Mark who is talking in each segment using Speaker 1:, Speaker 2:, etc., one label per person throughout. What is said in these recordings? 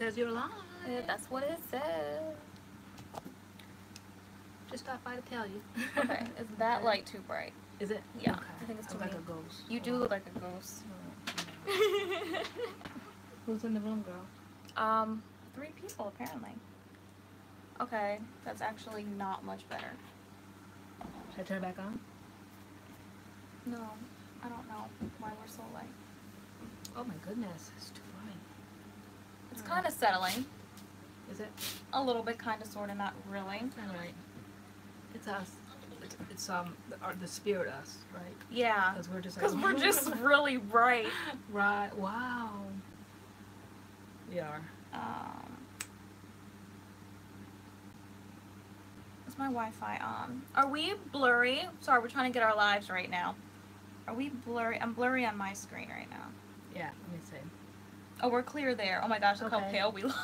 Speaker 1: says you're live.
Speaker 2: Yeah, that's what it says.
Speaker 1: Just stopped by to tell you.
Speaker 2: Okay, is that light too bright?
Speaker 1: Is it?
Speaker 2: Yeah,
Speaker 1: Okay.
Speaker 2: I think it's too
Speaker 1: like
Speaker 2: bright.
Speaker 1: a ghost.
Speaker 2: You do look like a ghost.
Speaker 1: Who's in the room, girl?
Speaker 2: 3 people apparently. Okay, that's actually not much better.
Speaker 1: Should I turn it back on?
Speaker 2: No, I don't know why we're so light.
Speaker 1: Oh my goodness, it's too bright.
Speaker 2: It's kind of settling.
Speaker 1: Is it?
Speaker 2: A little bit, kind of, sort of, not really.
Speaker 1: All right. It's us. It's the spirit us, right?
Speaker 2: Yeah.
Speaker 1: Because
Speaker 2: we're just really bright.
Speaker 1: Right. Wow. We are.
Speaker 2: Is my Wi-Fi on? Are we blurry? Sorry, we're trying to get our lives right now. Are we blurry? I'm blurry on my screen right now.
Speaker 1: Yeah. Let me see.
Speaker 2: Oh, we're clear there. Oh my gosh, look how pale we look.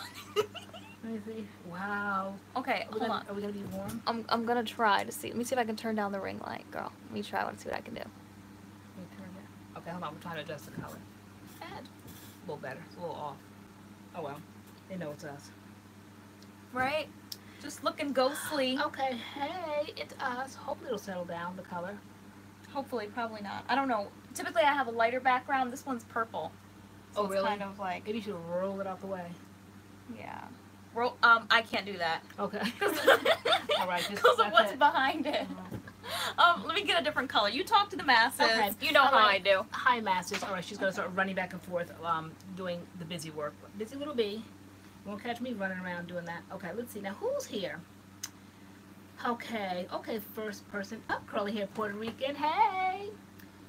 Speaker 1: Let me see. Wow.
Speaker 2: Okay, hold on.
Speaker 1: Are we gonna be warm?
Speaker 2: I'm gonna try to see. Let me see if I can turn down the ring light, girl. Let me try. I want to see what I can do.
Speaker 1: Let me turn it. Okay, hold on. We're trying to adjust the color.
Speaker 2: Bad.
Speaker 1: A little better. It's a little off. Oh well. They know it's us.
Speaker 2: Right? Just looking ghostly.
Speaker 1: Okay. Hey, it's us. Hopefully it'll settle down, the color.
Speaker 2: Hopefully, probably not. I don't know. Typically, I have a lighter background. This one's purple. So
Speaker 1: oh, really?
Speaker 2: It's kind of like...
Speaker 1: Maybe you should roll it out the way.
Speaker 2: Yeah. Roll, I can't do that.
Speaker 1: Okay. All right.
Speaker 2: Because of what's behind it. Let me get a different color. You talk to the masses.
Speaker 1: Okay.
Speaker 2: You know how I do.
Speaker 1: Hi, masses. All right, she's going to start running back and forth, doing the busy work. Busy little bee. You won't catch me running around doing that. Okay, let's see. Now, who's here? Okay. Okay, first person up. Curly hair Puerto Rican. Hey.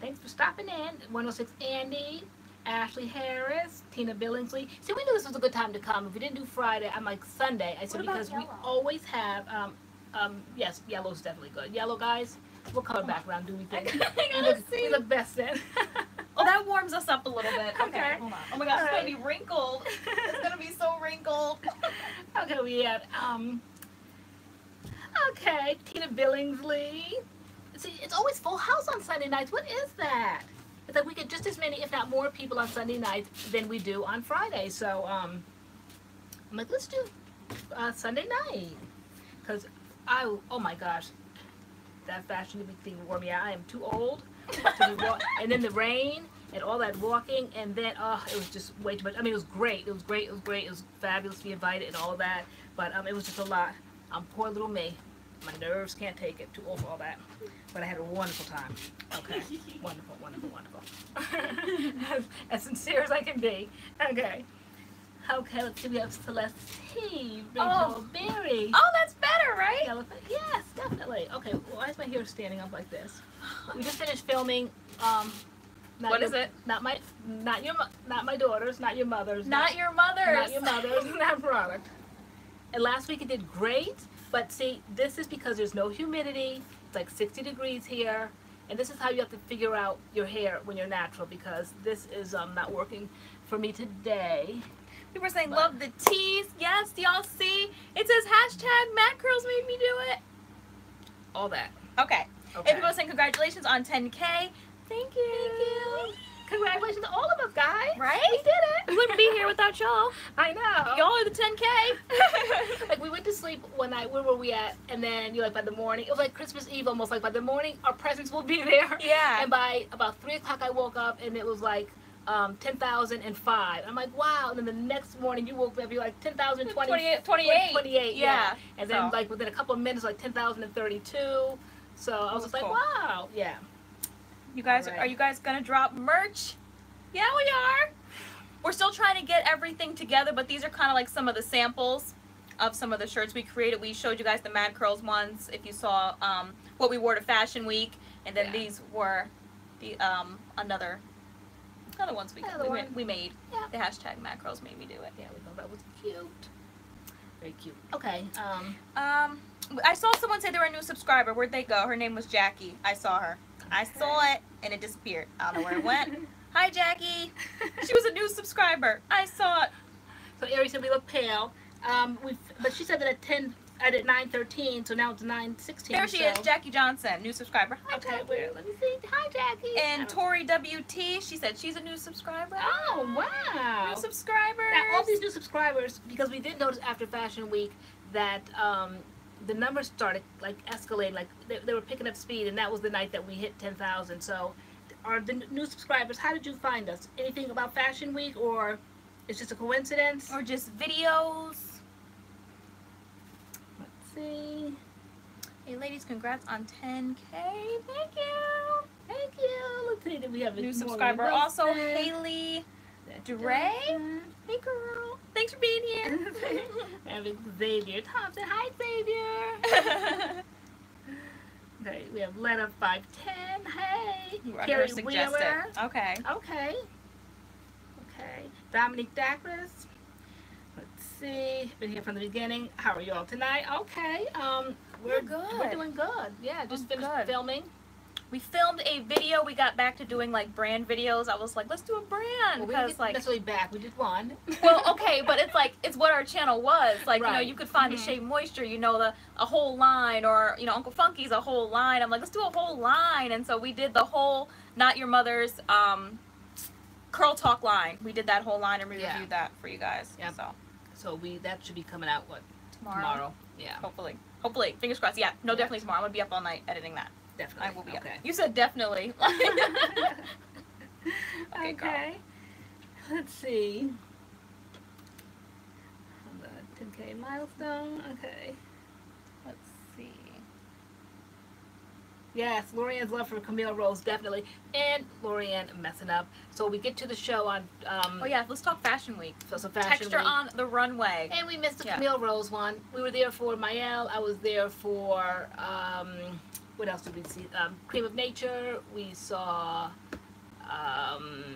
Speaker 1: Thanks for stopping in. 106 Andy. Ashley Harris, Tina Billingsley. See, we knew this was a good time to come. If we didn't do Friday, I'm like Sunday. I said because we always have, yes, yellow's definitely good. Yellow, guys, what color background do we think? We look best in.
Speaker 2: Oh, that warms us up a little bit.
Speaker 1: Okay.
Speaker 2: Hold on. Oh my gosh, it's going to be wrinkled. It's going to be so wrinkled.
Speaker 1: Okay, we have, okay, Tina Billingsley. See, it's always full house on Sunday nights. What is that? It's like we get just as many, if not more, people on Sunday nights than we do on Friday. So, I'm like, let's do Sunday night. Because oh my gosh, that fashion week thing wore me out. I am too old to be and then the rain and all that walking, and then, it was just way too much. I mean, it was great. It was great. It was great. It was fabulous to be invited and all of that. But it was just a lot. Poor little me. My nerves can't take it. Too old for all that. But I had a wonderful time. Okay. Wonderful, wonderful, wonderful. as sincere as I can be. Okay. Okay, let's see. We have Celeste T. Rachel Berry.
Speaker 2: Oh, that's better, right?
Speaker 1: Yes, definitely. Okay, why is my hair standing up like this? We just finished filming.
Speaker 2: What is it?
Speaker 1: Not my daughters, not your mothers.
Speaker 2: Not your mothers.
Speaker 1: Not your mothers. That product. And last week it did great. But see, this is because there's no humidity. It's like 60 degrees here. And this is how you have to figure out your hair when you're natural, because this is not working for me today.
Speaker 2: People are saying, love the tees. Yes, y'all see? It says hashtag MADCURLS made me do it.
Speaker 1: All that.
Speaker 2: Okay. And people are saying congratulations on 10K. Thank you.
Speaker 1: Congratulations to all of us, guys.
Speaker 2: Right?
Speaker 1: We did it.
Speaker 2: We wouldn't be here without y'all.
Speaker 1: I know.
Speaker 2: Y'all are the 10K.
Speaker 1: Like, we went to sleep one night. Where were we at? And then, by the morning, it was like Christmas Eve almost. Like, by the morning, our presents will be there.
Speaker 2: Yeah.
Speaker 1: And by about 3 o'clock, I woke up, and it was like 10,005. I'm like, wow. And then the next morning, you woke up, you're like 10,028. 28. Yeah. And then, like, within a couple of minutes, like 10,032. So I was just like, wow. Yeah.
Speaker 2: You guys, are you guys gonna drop merch? Yeah, we are. We're still trying to get everything together, but these are kind of like some of the samples of some of the shirts we created. We showed you guys the MADCURLS ones, if you saw what we wore to Fashion Week, and then these were the other ones we made. Yeah. The hashtag MADCURLS made me do it.
Speaker 1: Yeah, we thought that was cute. Very cute. Okay.
Speaker 2: I saw someone say they were a new subscriber. Where'd they go? Her name was Jackie. I saw her. I saw it, and it disappeared. I don't know where it went. Hi, Jackie. She was a new subscriber. I saw it.
Speaker 1: So Ari said we look pale. But she said that at I did 913, so now it's 916.
Speaker 2: There she is, Jackie Johnson, new subscriber. Hi,
Speaker 1: Okay,
Speaker 2: Jackie.
Speaker 1: where? Let me see. Hi, Jackie.
Speaker 2: And Tori WT, she said she's a new subscriber.
Speaker 1: Oh, wow.
Speaker 2: New subscribers.
Speaker 1: Now, all these new subscribers, because we did notice after Fashion Week that the numbers started like escalating, like they were picking up speed, and that was the night that we hit 10,000. So, are the new subscribers, how did you find us? Anything about Fashion Week, or it's just a coincidence?
Speaker 2: Or just videos?
Speaker 1: Let's see.
Speaker 2: Hey, ladies, congrats on 10K. Thank you.
Speaker 1: Thank you. Let's see, we have a
Speaker 2: New
Speaker 1: more
Speaker 2: subscriber.
Speaker 1: Wilson.
Speaker 2: Also, Haley Dre. Hey, girl. Thanks for being here.
Speaker 1: I have Xavier Thompson. Hi, Xavier. Okay, we have Lena 510. Hey.
Speaker 2: Carrie Wheeler. Okay.
Speaker 1: Okay. Okay. Dominique Dacris. Let's see. Been here from the beginning. How are you all tonight? Okay. We're
Speaker 2: good.
Speaker 1: We're doing good. Yeah, just finished filming.
Speaker 2: We filmed a video. We got back to doing like brand videos. I was like, let's do a brand.
Speaker 1: Well, we didn't get necessarily back. We did one.
Speaker 2: Well, okay, but it's like, it's what our channel was. Like,
Speaker 1: right.
Speaker 2: you know, you could find the Shea Moisture, you know, a whole line, or, you know, Uncle Funky's a whole line. I'm like, let's do a whole line. And so we did the whole Not Your Mother's Curl Talk line. We did that whole line and we reviewed that for you guys.
Speaker 1: Yeah. So that should be coming out, what?
Speaker 2: Tomorrow.
Speaker 1: Yeah.
Speaker 2: Hopefully. Hopefully. Fingers crossed. Yeah. No, definitely tomorrow. I'm going to be up all night editing that.
Speaker 1: Definitely.
Speaker 2: I will be
Speaker 1: okay.
Speaker 2: up. You said definitely.
Speaker 1: Okay. Let's see. The 10K milestone. Okay.
Speaker 2: Let's see.
Speaker 1: Yes, LoriAnne's love for Camille Rose, definitely. And LoriAnne messing up. So we get to the show on...
Speaker 2: oh yeah, let's talk Fashion Week.
Speaker 1: So Fashion
Speaker 2: Texture
Speaker 1: Week.
Speaker 2: on the runway.
Speaker 1: And we missed the Camille Rose one. We were there for Mayel. I was there for... what else did we see? Cream of Nature. We saw...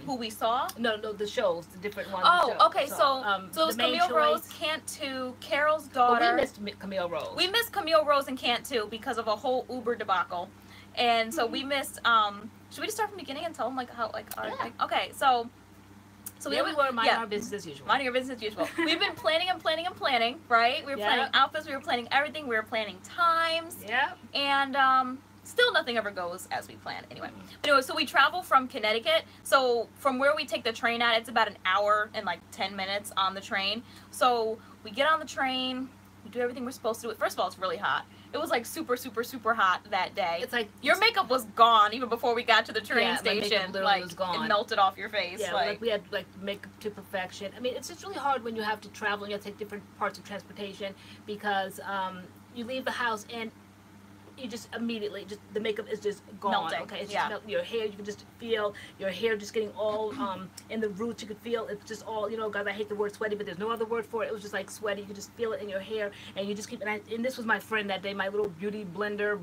Speaker 2: who we saw?
Speaker 1: No, the shows, the different ones.
Speaker 2: Oh, okay. So it was Camille Rose, Can't 2, Carol's daughter.
Speaker 1: Well, we missed Camille Rose.
Speaker 2: We missed Camille Rose and Can't 2 because of a whole Uber debacle, and so we missed. Should we just start from the beginning and tell them like how okay, so
Speaker 1: we were minding our business as usual.
Speaker 2: Minding our business as usual. We've been planning and planning and planning, right? We were planning outfits. We were planning everything. We were planning times.
Speaker 1: Yeah.
Speaker 2: And still nothing ever goes as we plan. Anyway, so we travel from Connecticut. So from where we take the train at, it's about an hour and like 10 minutes on the train. So we get on the train, we do everything we're supposed to do. First of all, it's really hot. It was like super, super, super hot that day.
Speaker 1: It's like
Speaker 2: your makeup was gone even before we got to the train station.
Speaker 1: My makeup literally was gone.
Speaker 2: It melted off your face.
Speaker 1: Yeah, like we had like makeup to perfection. I mean, it's just really hard when you have to travel and you have to take different parts of transportation because you leave the house and you just immediately, the makeup is just gone.
Speaker 2: Melting.
Speaker 1: Okay, it's just your hair. You can just feel your hair just getting all in the roots. You could feel it's just all, guys. I hate the word sweaty, but there's no other word for it. It was just like sweaty. You could just feel it in your hair, and you just keep. And this was my friend that day. My little beauty blender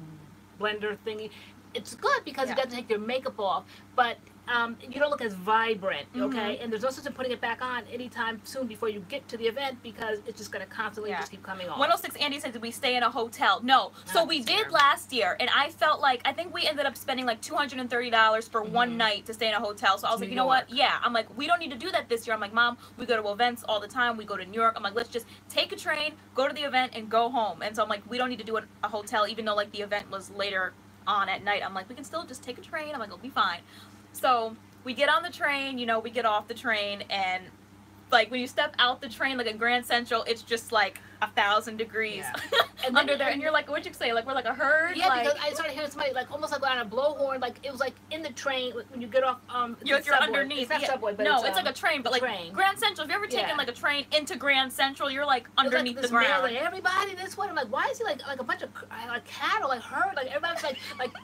Speaker 1: thingy. It's good because it doesn't take your makeup off, but you don't look as vibrant, okay? And there's no sense in putting it back on anytime soon before you get to the event because it's just going to constantly just keep coming off.
Speaker 2: 106 Andy said, did we stay in a hotel? No. So we did last year, and I felt like, I think we ended up spending like $230 for one night to stay in a hotel. So I was like, you know what? Yeah. I'm like, we don't need to do that this year. I'm like, Mom, we go to events all the time. We go to New York. I'm like, let's just take a train, go to the event, and go home. And so I'm like, we don't need to do a hotel, even though like the event was later on at night. I'm like, we can still just take a train. I'm like, it'll be fine. So we get on the train, we get off the train, and like when you step out the train, like at Grand Central, it's just like 1,000 degrees
Speaker 1: and
Speaker 2: under there, and you're like, what'd you say? Like we're like a herd?
Speaker 1: Yeah,
Speaker 2: like,
Speaker 1: because I started hearing somebody like almost like on a blowhorn, like it was like in the train when you get off.
Speaker 2: You're underneath.
Speaker 1: It's not subway, but
Speaker 2: no, it's like a train, but like Grand Central. If you ever taken like a train into Grand Central, you're like underneath the ground.
Speaker 1: Like, everybody this way. I'm like, why is he like a bunch of like cattle, like herd, like everybody's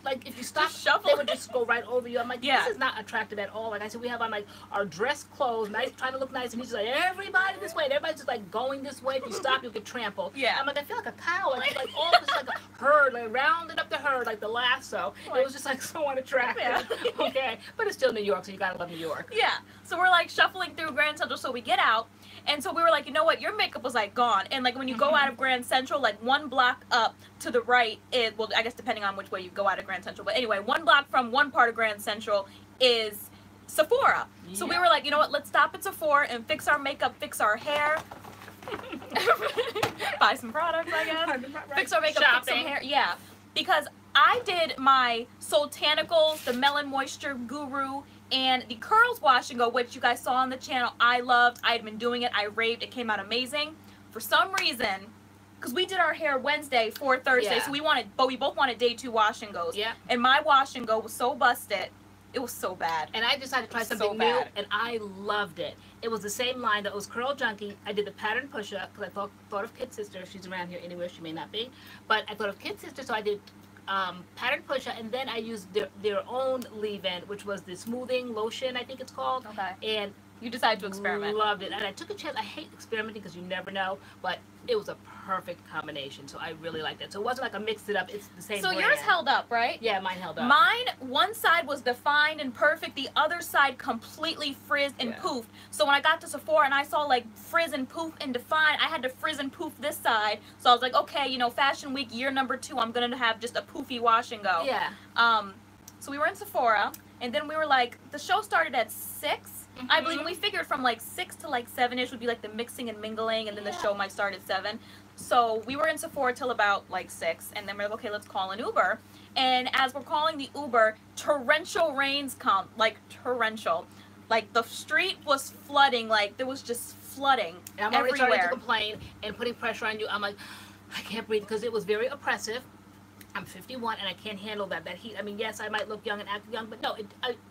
Speaker 1: like if you stop, they would just go right over you. I'm like, this is not attractive at all. Like I said, we have on like our dress clothes, nice, trying to look nice, and he's just like everybody this way, and everybody's just like going this way. If you stop, you'll get trampled.
Speaker 2: Yeah.
Speaker 1: I'm like, I feel like a cow, like all this like a herd, like rounded up the herd, like the lasso. It was just like so unattractive. Okay, but it's still New York, so you gotta love New York.
Speaker 2: Yeah. So we're like shuffling through Grand Central, so we get out, and so we were like, you know what, your makeup was like gone, and like when you go out of Grand Central, like one block up to the right, well, I guess depending on which way you go out of Grand Central, but anyway, one block from one part of Grand Central is Sephora. So we were like, you know what, let's stop at Sephora and fix our makeup, fix our hair. Buy some products, I guess.
Speaker 1: Right.
Speaker 2: Fix our makeup,
Speaker 1: Shopping.
Speaker 2: fix some hair. Yeah. Because I did my Soultanicals, the Melon Moisture Guru, and the Curls Wash and Go, which you guys saw on the channel. I loved. I had been doing it. I raved. It came out amazing. For some reason, because we did our hair Wednesday for Thursday,
Speaker 1: Yeah.
Speaker 2: so we both wanted day 2 wash and goes.
Speaker 1: Yeah.
Speaker 2: And my wash and go was so busted. It was so bad.
Speaker 1: And I decided to try
Speaker 2: So
Speaker 1: something new,
Speaker 2: bad.
Speaker 1: and I loved it. It was the same line that was Curl Junkie. I did the pattern push-up because I thought of Kid's sister. She's around here anywhere. She may not be. But I thought of Kid's sister, so I did pattern push-up, and then I used their own leave-in, which was the smoothing lotion, I think it's called.
Speaker 2: Okay.
Speaker 1: And
Speaker 2: You decided to experiment.
Speaker 1: loved it. And I took a chance. I hate experimenting because you never know, but it was a perfect combination. So I really liked it. So it wasn't like I mixed it up. It's the same
Speaker 2: So
Speaker 1: brand.
Speaker 2: yours held up, right?
Speaker 1: Yeah, mine held up.
Speaker 2: Mine, one side was defined and perfect, the other side completely frizzed and
Speaker 1: Yeah.
Speaker 2: poofed. So when I got to Sephora and I saw like frizz and poof and define, I had to frizz and poof this side. So I was like, okay, you know, Fashion Week year number 2, I'm gonna have just a poofy wash and go.
Speaker 1: Yeah.
Speaker 2: So we were in Sephora, and then we were like, the show started at 6. I believe, and we figured from like 6 to like 7-ish would be like the mixing and mingling, and then the show might start at 7. So we were in Sephora till about like 6, and then we're like, okay, let's call an Uber. And as we're calling the Uber, torrential rains come, like torrential. Like the street was flooding, like there was just flooding
Speaker 1: And I'm already starting to
Speaker 2: everywhere.
Speaker 1: complain and putting pressure on you. I'm like, I can't breathe because it was very oppressive. I'm 51 and I can't handle that heat. I mean, yes, I might look young and act young, but no,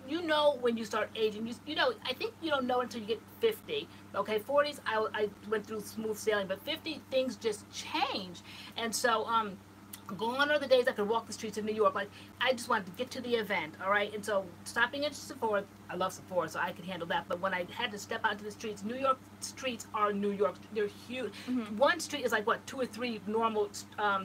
Speaker 1: you know when you start aging. You know, I think you don't know until you get 50. Okay, 40s, I went through smooth sailing, but 50 things just change. And so, gone are the days I could walk the streets of New York. Like, I just wanted to get to the event, all right? And so, stopping at Sephora, I love Sephora, so I could handle that. But when I had to step out to the streets, New York streets are New York. They're huge. One street is like, what, 2 or 3 normal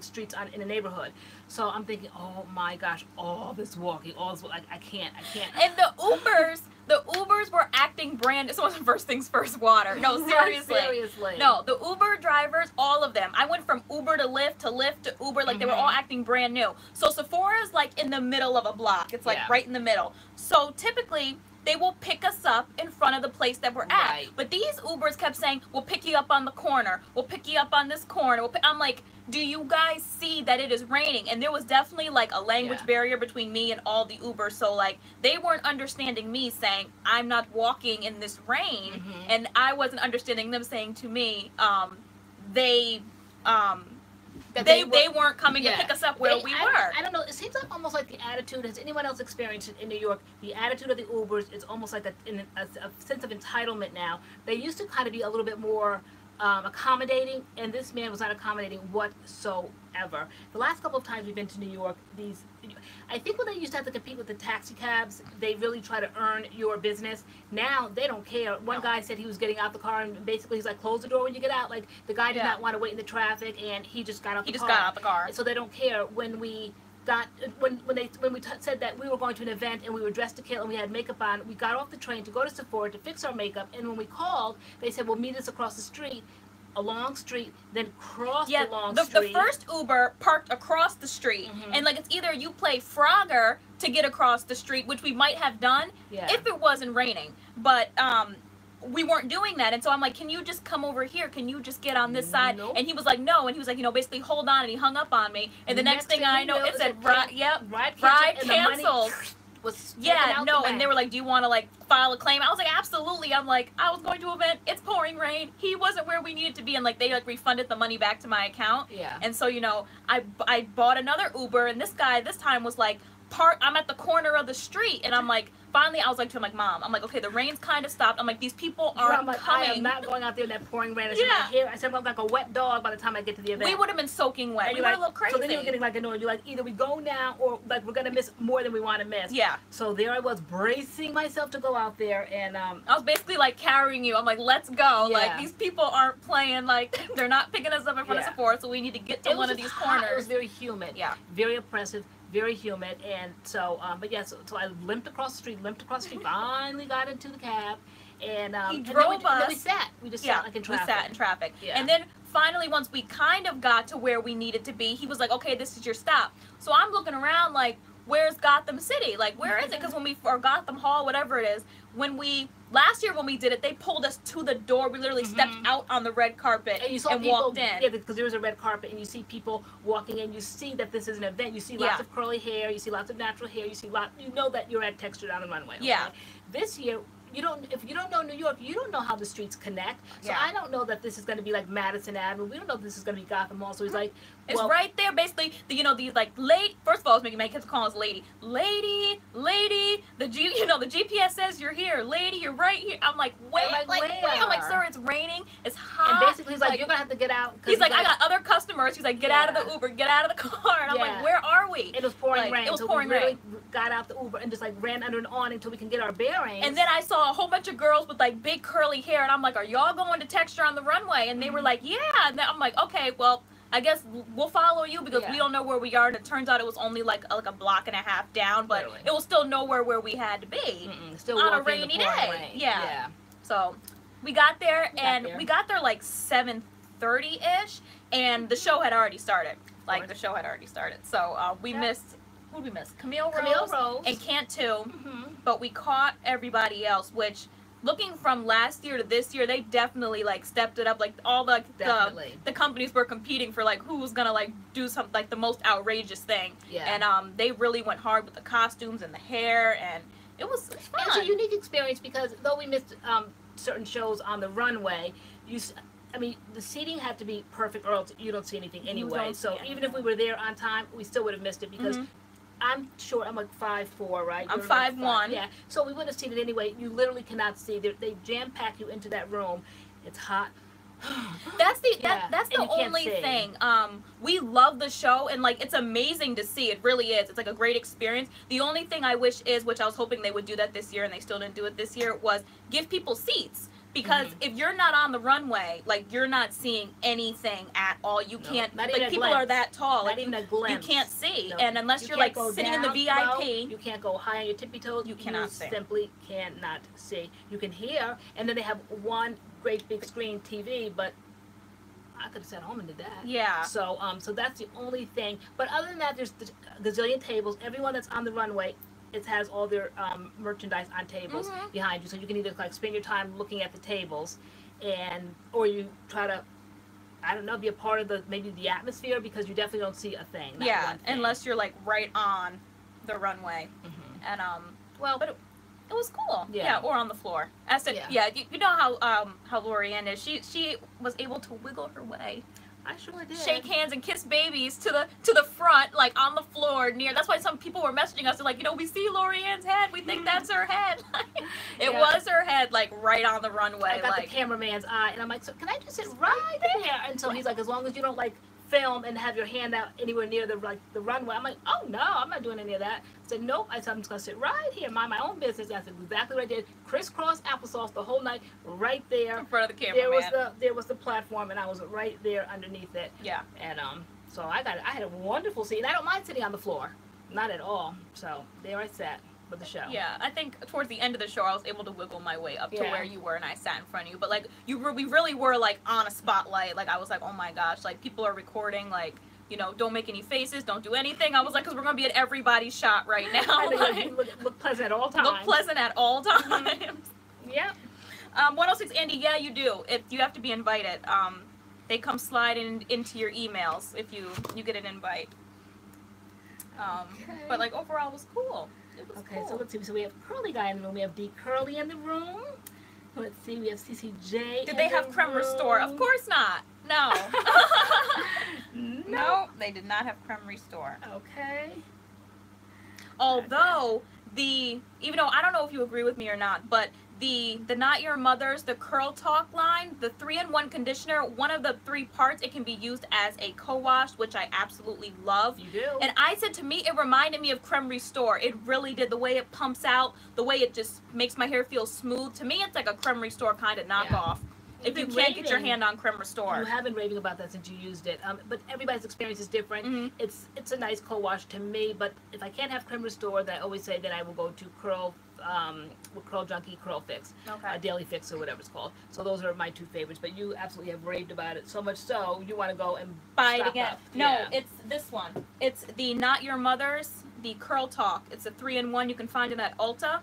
Speaker 1: streets in a neighborhood. So I'm thinking, oh my gosh, all this walking, I can't.
Speaker 2: And the Ubers were acting brand. This wasn't first things first water. No, seriously.
Speaker 1: Seriously.
Speaker 2: No, the Uber drivers, all of them. I went from Uber to Lyft to Uber. Like they were all acting brand new. So Sephora's like in the middle of a block. It's like right in the middle. So typically they will pick us up in front of the place that we're at.
Speaker 1: Right.
Speaker 2: But these Ubers kept saying, we'll pick you up on the corner. We'll pick you up on this corner. I'm like, do you guys see that it is raining? And there was definitely like a language barrier between me and all the Ubers. So like they weren't understanding me saying, I'm not walking in this rain. And I wasn't understanding them saying to me, they weren't coming to pick us up where we were.
Speaker 1: I don't know. It seems like almost like the attitude. Has anyone else experienced it in New York? The attitude of the Ubers is almost like a sense of entitlement now. They used to kind of be a little bit more accommodating, and this man was not accommodating whatsoever. The last couple of times we've been to New York, I think when they used to have to compete with the taxi cabs, they really try to earn your business. Now they don't care. One guy said he was getting out the car, and basically he's like, close the door when you get out. Like the guy did not want to wait in the traffic, and he just got out the car.
Speaker 2: Got out the car.
Speaker 1: So they don't care. When we said that we were going to an event and we were dressed to kill and we had makeup on, we got off the train to go to Sephora to fix our makeup, and when we called, they said, well, meet us across the street, a long street, then cross the long street.
Speaker 2: The first Uber parked across the street, and like it's either you play Frogger to get across the street, which we might have done if it wasn't raining, but we weren't doing that. And so I'm like, can you just come over here? Can you just get on this side? And he was like, no. And he was like, you know, basically hold on, and he hung up on me. And the next thing I know, it said ride canceled. And they were like, do you want to like file a claim? I was like, absolutely. I'm like, I was going to an event, it's pouring rain, he wasn't where we needed to be, and like they like refunded the money back to my account. And so, you know, I bought another Uber, and this guy this time was like, I'm at the corner of the street, and I'm like, finally I was like to him, like, Mom, I'm like, okay, the rain's kind of stopped. I'm like, these people aren't coming.
Speaker 1: I am not going out there in that pouring rain. I said I'm like a wet dog by the time I get to the event.
Speaker 2: We would have been soaking wet. We were a little crazy.
Speaker 1: So then you were getting like annoyed. You're like, either we go now or like we're gonna miss more than we want to miss. So there I was bracing myself to go out there, and I
Speaker 2: was basically like carrying you. I'm like, let's go. Like these people aren't playing. Like they're not picking us up in front of Sephora, so we need to get to one of these corners.
Speaker 1: It was very humid. Very oppressive. Very humid, and so, but yeah, so I limped across the street, finally got into the cab, and
Speaker 2: he drove us.
Speaker 1: And then we sat. We just sat like in traffic.
Speaker 2: We sat in traffic. And then finally, once we kind of got to where we needed to be, he was like, okay, this is your stop. So I'm looking around like, where's Gotham City? Like, where is it? Because when or Gotham Hall, whatever it is, when we last year when we did it, they pulled us to the door. We literally stepped out on the red carpet
Speaker 1: and you saw people,
Speaker 2: walked in.
Speaker 1: Yeah, because there was a red carpet, and you see people walking in. You see that this is an event. You see lots of curly hair. You see lots of natural hair. You see you know that you're at Texture Down and Runway. Okay? Yeah. This year, if you don't know New York, you don't know how the streets connect. So I don't know that this is going to be like Madison Avenue. We don't know if this is going to be Gotham Mall. So he's like,
Speaker 2: it's right there, basically. These like late. First of all, I was making my kids call us lady. The GPS says you're here, lady. You're right here. I'm like, wait, where? I'm like, sir, it's raining. It's hot.
Speaker 1: And basically, he's like, you're gonna have to get out.
Speaker 2: He's like, I got other customers. He's like, get out of the Uber, get out of the car. And I'm like, where are we?
Speaker 1: It was pouring rain. It was pouring rain. Got out the Uber and just like ran under an awning until we can get our bearings.
Speaker 2: And then I saw a whole bunch of girls with like big curly hair, and I'm like, are y'all going to Texture on the Runway? And they were like, yeah. And then I'm like, okay, well, I guess we'll follow you because we don't know where we are. And it turns out it was only like a block and a half down, but it was still nowhere where we had to be
Speaker 1: still
Speaker 2: on a rainy day.
Speaker 1: Rain.
Speaker 2: Yeah. So we got there, we got there like 7:30-ish, and the show had already started. Like, the show had already started. So we missed, who did we miss? Camille Rose and Cantu, but we caught everybody else, which, looking from last year to this year, they definitely like stepped it up. Like all the companies were competing for like who was gonna like do something like the most outrageous thing. Yeah. And they really went hard with the costumes and the hair, and it was fun.
Speaker 1: And it's a unique experience because though we missed certain shows on the runway, I mean, the seating had to be perfect, or else you don't see anything anyway. So even if we were there on time, we still would have missed it because. I'm short. I'm like 5'4", right?
Speaker 2: I'm 5'1".
Speaker 1: Yeah. So we wouldn't have seen it anyway. You literally cannot see. They jam pack you into that room. It's hot.
Speaker 2: That's the only thing. We love the show, and like it's amazing to see. It really is. It's like a great experience. The only thing I wish is, which I was hoping they would do that this year, and they still didn't do it this year, was give people seats. Because if you're not on the runway, like you're not seeing anything at all. You can't. Like people are that tall.
Speaker 1: Not even a glimpse.
Speaker 2: You can't see, and unless you're like sitting in the VIP,
Speaker 1: you can't go high on your tippy toes.
Speaker 2: You cannot see.
Speaker 1: Simply cannot see. You can hear, and then they have one great big screen TV, but I could have sat home and did that.
Speaker 2: Yeah.
Speaker 1: So so that's the only thing. But other than that, there's a gazillion tables. Everyone that's on the runway. It has all their merchandise on tables behind you, so you can either like spend your time looking at the tables, or you try to, I don't know, be a part of maybe the atmosphere, because you definitely don't see a thing.
Speaker 2: Yeah, unless you're like right on the runway, and well, but it was cool. Yeah, or on the floor. I said, you know how LoriAnne is. She was able to wiggle her way.
Speaker 1: I sure did.
Speaker 2: Shake hands and kiss babies to the front, like on the floor near. That's why some people were messaging us. They're like, we see LoriAnne's head. We think that's her head. It was her head, like right on the runway.
Speaker 1: I got the cameraman's eye, and I'm like, so can I just sit right there? And so he's like, as long as you don't like film and have your hand out anywhere near the runway. I'm like, oh no, I'm not doing any of that. I said, nope. I said, I'm just gonna sit right here, mind my own business. And I said exactly what I did. Crisscross applesauce the whole night, right there
Speaker 2: in front of the camera.
Speaker 1: There was the platform, and I was right there underneath it.
Speaker 2: Yeah.
Speaker 1: And so I had a wonderful seat, and I don't mind sitting on the floor, not at all. So there I sat with the show.
Speaker 2: Yeah, I think towards the end of the show, I was able to wiggle my way up to where you were, and I sat in front of you. But like we really were like on a spotlight. Like I was like, oh my gosh, like people are recording. Like, don't make any faces, don't do anything. I was like, because we're gonna be at everybody's shot right now.
Speaker 1: Like, look pleasant at all times.
Speaker 2: Look pleasant at all times.
Speaker 1: Yep.
Speaker 2: 106 Andy, yeah, you do. If you have to be invited, they come sliding into your emails if you get an invite. But like overall, it was cool.
Speaker 1: Cool. So let's see. So we have Curly Guy in the room. We have D Curly in the room. Let's see. We have CCJ.
Speaker 2: Did they have Creme Restore? Of course not. No. No, they did not have Creme Restore.
Speaker 1: Okay.
Speaker 2: Although even though I don't know if you agree with me or not, but the Not Your Mother's, the Curl Talk line, the 3-in-1 conditioner, one of the 3 parts, it can be used as a co-wash, which I absolutely love.
Speaker 1: You do.
Speaker 2: And I said, to me, it reminded me of Creme Restore. It really did. The way it pumps out, the way it just makes my hair feel smooth. To me, it's like a Creme Restore kind of knockoff. If you can't get your hand on Creme Restore.
Speaker 1: You have been raving about that since you used it. But everybody's experience is different. It's a nice co-wash to me, but if I can't have Creme Restore, then I always say that I will go to Curl Junkie, Curl Fix, Daily Fix, or whatever it's called. So those are my 2 favorites. But you absolutely have raved about it so much so you want to go and
Speaker 2: buy it again. No, it's this one. It's the Not Your Mother's, the Curl Talk. It's a 3-in-1. You can find it at Ulta.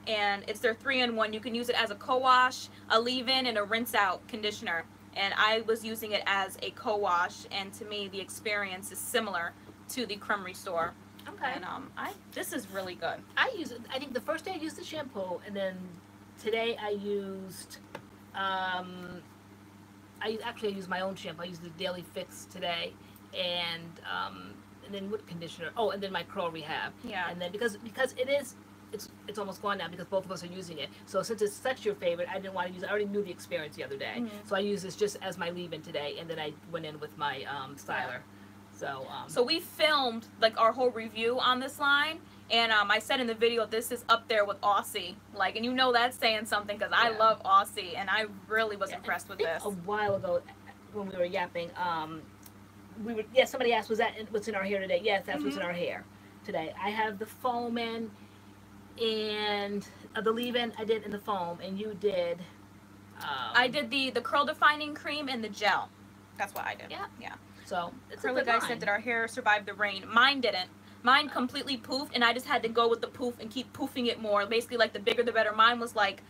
Speaker 2: and it's their 3-in-1. You can use it as a co-wash, a leave-in, and a rinse-out conditioner. And I was using it as a co-wash, and to me, the experience is similar to the Creme Restore.
Speaker 1: Okay.
Speaker 2: And this is really good.
Speaker 1: I use it. I think the first day I used the shampoo, and then today I used. I used my own shampoo. I used the Daily Fix today, and then what conditioner? Oh, and then my Curl Rehab.
Speaker 2: Yeah.
Speaker 1: And then because it's almost gone now because both of us are using it. So since it's such your favorite, I didn't want to use it. I already knew the experience the other day, so I used this just as my leave-in today, and then I went in with my styler. So
Speaker 2: so we filmed like our whole review on this line, and I said in the video this is up there with Aussie, like, and you know that's saying something because I love Aussie, and I really was impressed with this.
Speaker 1: A while ago, when we were yapping, somebody asked, was that what's in our hair today? Yes, that's what's in our hair today. I have the foam in, and the leave-in I did in the foam, and you did.
Speaker 2: I did the curl defining cream and the gel. That's what I did. Yeah.
Speaker 1: So it's
Speaker 2: Curly Guy said that our hair survived the rain. Mine didn't. Mine completely poofed, and I just had to go with the poof and keep poofing it more. Basically, like the bigger the better. Mine was like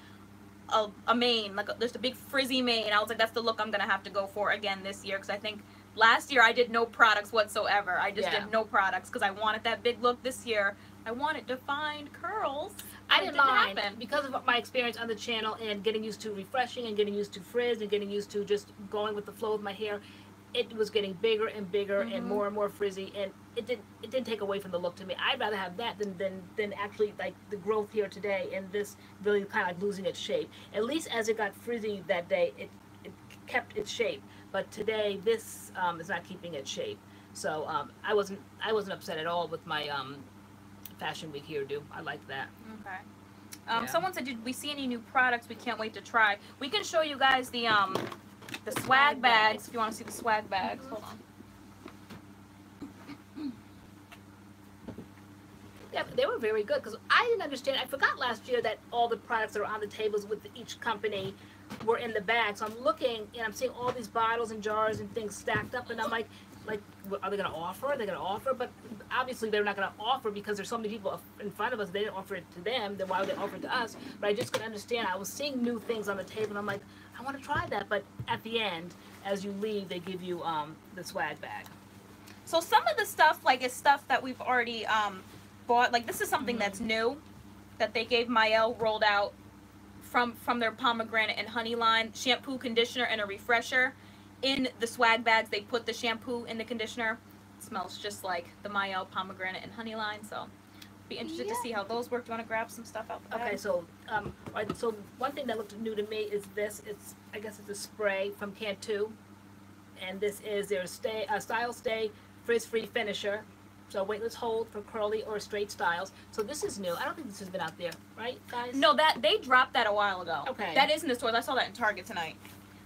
Speaker 2: a mane, like there's a big frizzy mane. I was like, that's the look I'm gonna have to go for again this year, because I think last year I did no products whatsoever. I just did no products because I wanted that big look. This year I wanted defined curls.
Speaker 1: I didn't mind because of my experience on the channel and getting used to refreshing and getting used to frizz and getting used to just going with the flow of my hair. It was getting bigger and bigger and more frizzy, and it didn't take away from the look to me. I'd rather have that than actually like the growth here today and this really kind of like losing its shape. At least as it got frizzy that day, it kept its shape. But today this is not keeping its shape. So I wasn't upset at all with my Fashion Week hairdo. I liked that.
Speaker 2: Okay. Someone said, did we see any new products we can't wait to try? We can show you guys the swag bags if you want to see the swag bags. Hold on.
Speaker 1: Yeah, they were very good because I didn't understand. I forgot last year that all the products that are on the tables with each company were in the bag. So I'm looking and I'm seeing all these bottles and jars and things stacked up, and I'm like, are they going to offer? Are they going to offer? But obviously they're not going to offer because there's so many people in front of us. They didn't offer it to them. Then why would they offer it to us? But I just couldn't understand. I was seeing new things on the table, and I'm like, I want to try that. But at the end, as you leave, they give you the swag bag.
Speaker 2: So some of the stuff, like, is stuff that we've already bought. Like, this is something that's new that they gave Mael rolled out from their pomegranate and honey line. Shampoo, conditioner, and a refresher. In the swag bags, they put the shampoo in the conditioner. It smells just like the Mael pomegranate and honey line. So be interested to see how those work. Do you want to grab some stuff out the bag?
Speaker 1: Okay, so so one thing that looked new to me is this. I guess it's a spray from Cantu, and this is their Style Stay Frizz-Free Finisher. So weightless hold for curly or straight styles. So this is new. I don't think this has been out there, right, guys?
Speaker 2: No, they dropped that a while ago.
Speaker 1: Okay.
Speaker 2: That is in the stores. I saw that in Target tonight.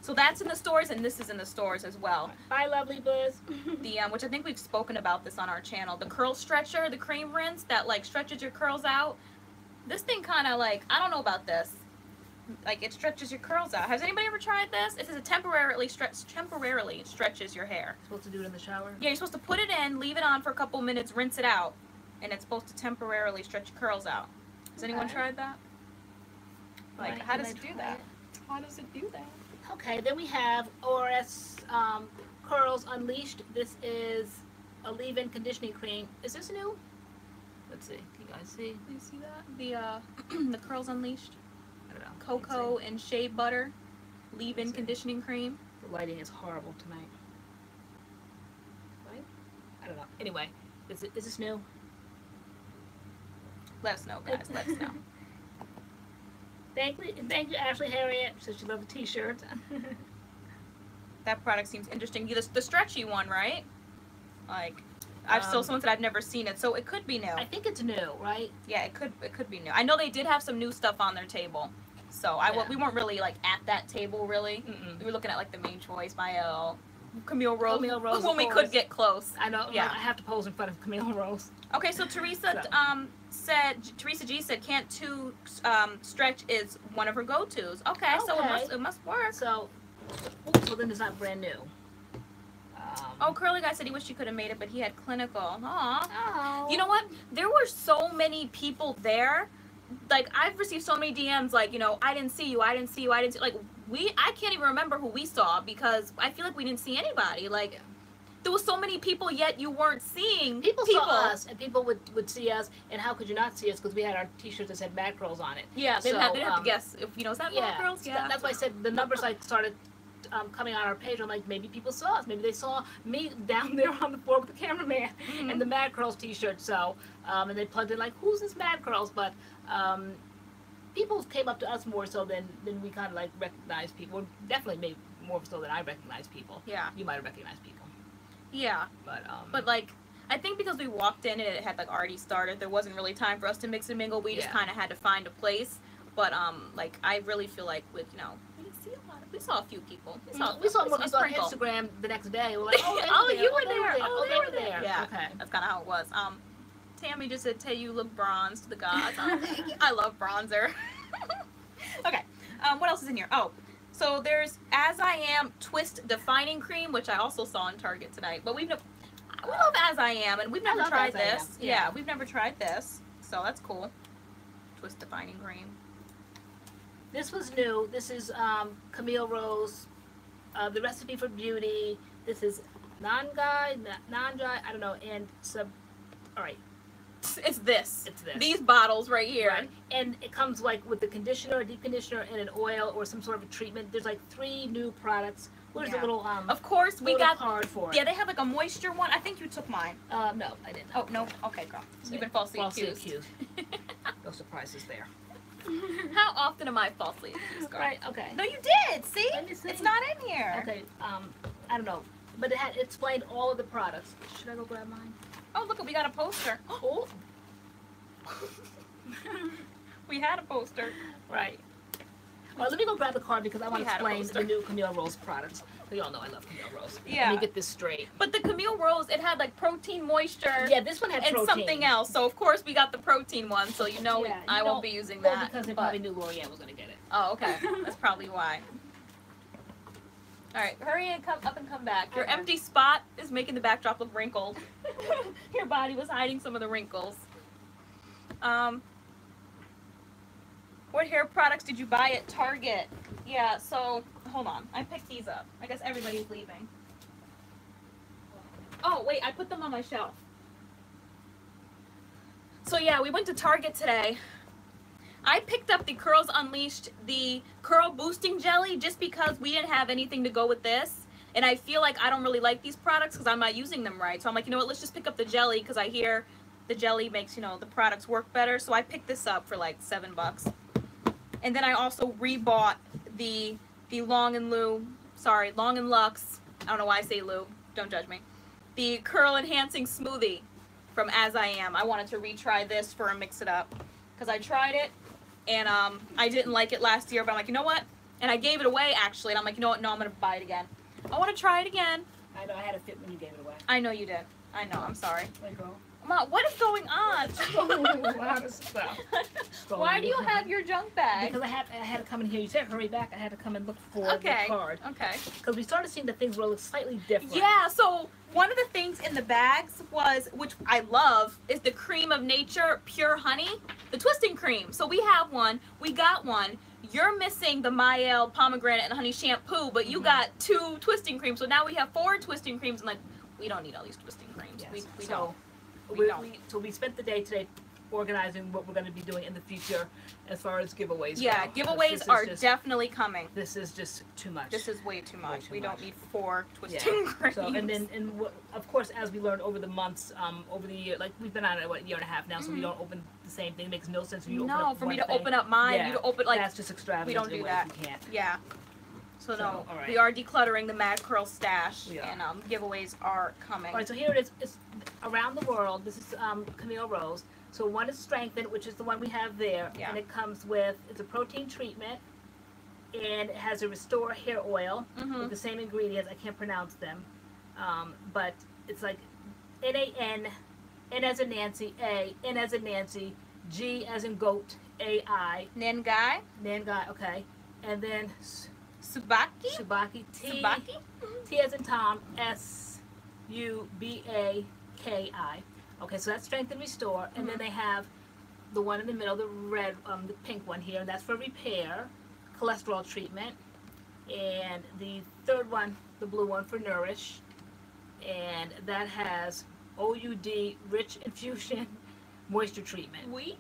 Speaker 2: So that's in the stores, and this is in the stores as well.
Speaker 1: Bye, lovely buzz.
Speaker 2: The which I think we've spoken about this on our channel. The curl stretcher, the cream rinse that like stretches your curls out. This thing kind of like, I don't know about this. Like, it stretches your curls out. Has anybody ever tried this? It says it temporarily stretches your hair.
Speaker 1: You're supposed to do it in the shower?
Speaker 2: Yeah, you're supposed to put it in, leave it on for a couple minutes, rinse it out, and it's supposed to temporarily stretch your curls out. Has anyone tried that? Like, how does it do that? How does it do that?
Speaker 1: Okay, then we have ORS Curls Unleashed. This is a leave-in conditioning cream. Is this new? Let's see. Can you guys see?
Speaker 2: Do you see that? The Curls Unleashed.
Speaker 1: I don't know.
Speaker 2: Cocoa and shea butter leave-in conditioning cream.
Speaker 1: The lighting is horrible tonight. Right? I don't know. Anyway, is this new?
Speaker 2: Let us know, guys. Let us know.
Speaker 1: Thank you, Ashley Harriet. Says she loved the t-shirt.
Speaker 2: That product seems interesting. The stretchy one, right? Like, I've still someone said I've never seen it, so it could be new.
Speaker 1: I think it's new, right?
Speaker 2: Yeah, it could be new. I know they did have some new stuff on their table, so we weren't really like at that table really. We were looking at like the main choice, Mael, Camille Rose when we could get close.
Speaker 1: I know. Yeah, I have to pose in front of Camille Rose.
Speaker 2: Okay, so Teresa G said Cantu stretch is one of her go-tos. Okay, so it must work.
Speaker 1: So then it's not brand new.
Speaker 2: Curly Guy said he wished he could have made it, but he had clinical. Aw.
Speaker 1: Oh.
Speaker 2: You know what? There were so many people there like I've received so many DMs like, you know, I didn't see you, I didn't see you, I didn't see, like I can't even remember who we saw because I feel like we didn't see anybody. Like there was so many people, yet you weren't seeing
Speaker 1: people. Saw us, and people would see us, and how could you not see us? Because we had our T-shirts that said MADCURLS on it.
Speaker 2: Yeah, they have to guess if you know, is that MADCURLS? Yeah,
Speaker 1: that's why I said the numbers like started coming on our page. I'm like, maybe people saw us. Maybe they saw me down there on the floor with the cameraman and the MADCURLS T-shirt. So and they plugged in like, who's this MADCURLS? But people came up to us more so than we kind of like recognized people. Definitely maybe more so than I recognize people.
Speaker 2: Yeah,
Speaker 1: you might have recognized people.
Speaker 2: Yeah, but like I think because we walked in and it had like already started, there wasn't really time for us to mix and mingle. We just kind of had to find a place. But like I really feel like with, you know, we didn't see a lot. We saw a few people. We saw more people on Instagram the next day. We're like, oh, you were there.
Speaker 1: Oh, they were there.
Speaker 2: Yeah, okay, that's kind of how it was. Tammy just said, "Tay, you look bronzed to the gods." I love bronzer. Okay, what else is in here? Oh. So there's As I Am Twist Defining Cream, which I also saw in Target tonight. But we love As I Am, and we've never tried this. Yeah, we've never tried this. So that's cool. Twist Defining Cream.
Speaker 1: This was new. This is Camille Rose, the Recipe for Beauty. This is non-dry, I don't know, and all right.
Speaker 2: It's this.
Speaker 1: It's this.
Speaker 2: These bottles right here.
Speaker 1: Right. And it comes like with the conditioner, a deep conditioner, and an oil or some sort of a treatment. There's like 3 new products. Where's a little
Speaker 2: of course we got
Speaker 1: card for it.
Speaker 2: Yeah, they have like a moisture one. I think you took mine.
Speaker 1: No, I didn't.
Speaker 2: Oh no. Okay, girl. You've been falsely accused.
Speaker 1: No surprises there.
Speaker 2: How often am I falsely accused, girl?
Speaker 1: Right. Okay.
Speaker 2: No, you did. See? It's not in here.
Speaker 1: Okay. I don't know, but it had explained all of the products. Should I go grab mine?
Speaker 2: Oh, look, we got a poster.
Speaker 1: Oh.
Speaker 2: We had a poster.
Speaker 1: Right. Well, let me go grab the card because I want to explain the new Camille Rose products. We all know I love Camille Rose.
Speaker 2: Yeah.
Speaker 1: Let me get this straight.
Speaker 2: But the Camille Rose, it had like protein, moisture.
Speaker 1: Yeah, this one had protein.
Speaker 2: And something else. So, of course, we got the protein one. So, you know, I won't be using that.
Speaker 1: Well, because they probably knew LoriAnne was going to get it.
Speaker 2: Oh, okay. That's probably why. All right, hurry and come up and come back. Your empty spot is making the backdrop look wrinkled. Your body was hiding some of the wrinkles. What hair products did you buy at Target? Yeah, so hold on. I picked these up. I guess everybody's leaving. Oh, wait, I put them on my shelf. So yeah, we went to Target today. I picked up the Curls Unleashed, the Curl Boosting Jelly, just because we didn't have anything to go with this. And I feel like I don't really like these products because I'm not using them right. So I'm like, you know what, let's just pick up the jelly because I hear the jelly makes, you know, the products work better. So I picked this up for like $7. And then I also rebought the Long and Luxe, I don't know why I say Lou, don't judge me. The Curl Enhancing Smoothie from As I Am. I wanted to retry this for a Mix It Up because I tried it. And I didn't like it last year, but I'm like, you know what? And I gave it away, actually. And I'm like, you know what? No, I'm going to buy it again. I want to try it again.
Speaker 1: I know. I had a fit when you gave it away.
Speaker 2: I know you did. I know. I'm sorry.
Speaker 1: Let go.
Speaker 2: Mom, what is going on? Why do you have your junk bag?
Speaker 1: Because I had to come in here. You said hurry back. I had to come and look for the card.
Speaker 2: Okay.
Speaker 1: Because we started seeing that things were slightly different.
Speaker 2: Yeah, so one of the things in the bags was, which I love, is the Cream of Nature Pure Honey, the twisting cream. So we have one. We got one. You're missing the Mael Pomegranate and Honey Shampoo, but you got 2 twisting creams. So now we have 4 twisting creams, and like, we don't need all these twisting creams.
Speaker 1: Yes.
Speaker 2: We don't.
Speaker 1: So we spent the day today organizing what we're going to be doing in the future as far as giveaways.
Speaker 2: Yeah, giveaways are definitely coming.
Speaker 1: This is just too much.
Speaker 2: This is way too much. We don't need 4 twisting creams.
Speaker 1: So, and then, of course, as we learned over the months, over the year, like we've been on it, what, a year and a half now, so we don't open the same thing. It makes no sense for you to open up
Speaker 2: for me to open up mine, you to open, like,
Speaker 1: that's just extravagant.
Speaker 2: We don't do that.
Speaker 1: We can't.
Speaker 2: Yeah. So no, we are decluttering the MADCURLS stash, and giveaways are coming.
Speaker 1: All right, so here it is. It's around the world. This is Camille Rose. So one is Strengthened, which is the one we have there, and it comes with, it's a protein treatment, and it has a Restore hair oil with the same ingredients. I can't pronounce them, but it's like N-A-N, N as in Nancy, A, N as in Nancy, G as in goat, A-I.
Speaker 2: Nangai?
Speaker 1: Nangai, okay. And then
Speaker 2: Subaki?
Speaker 1: T as in Tom, S-U-B-A-K-I. Okay, so that's Strength and Restore. And then they have the one in the middle, the red, the pink one here, that's for repair, cholesterol treatment. And the third one, the blue one, for nourish. And that has OUD, rich infusion, moisture treatment.
Speaker 2: OUD.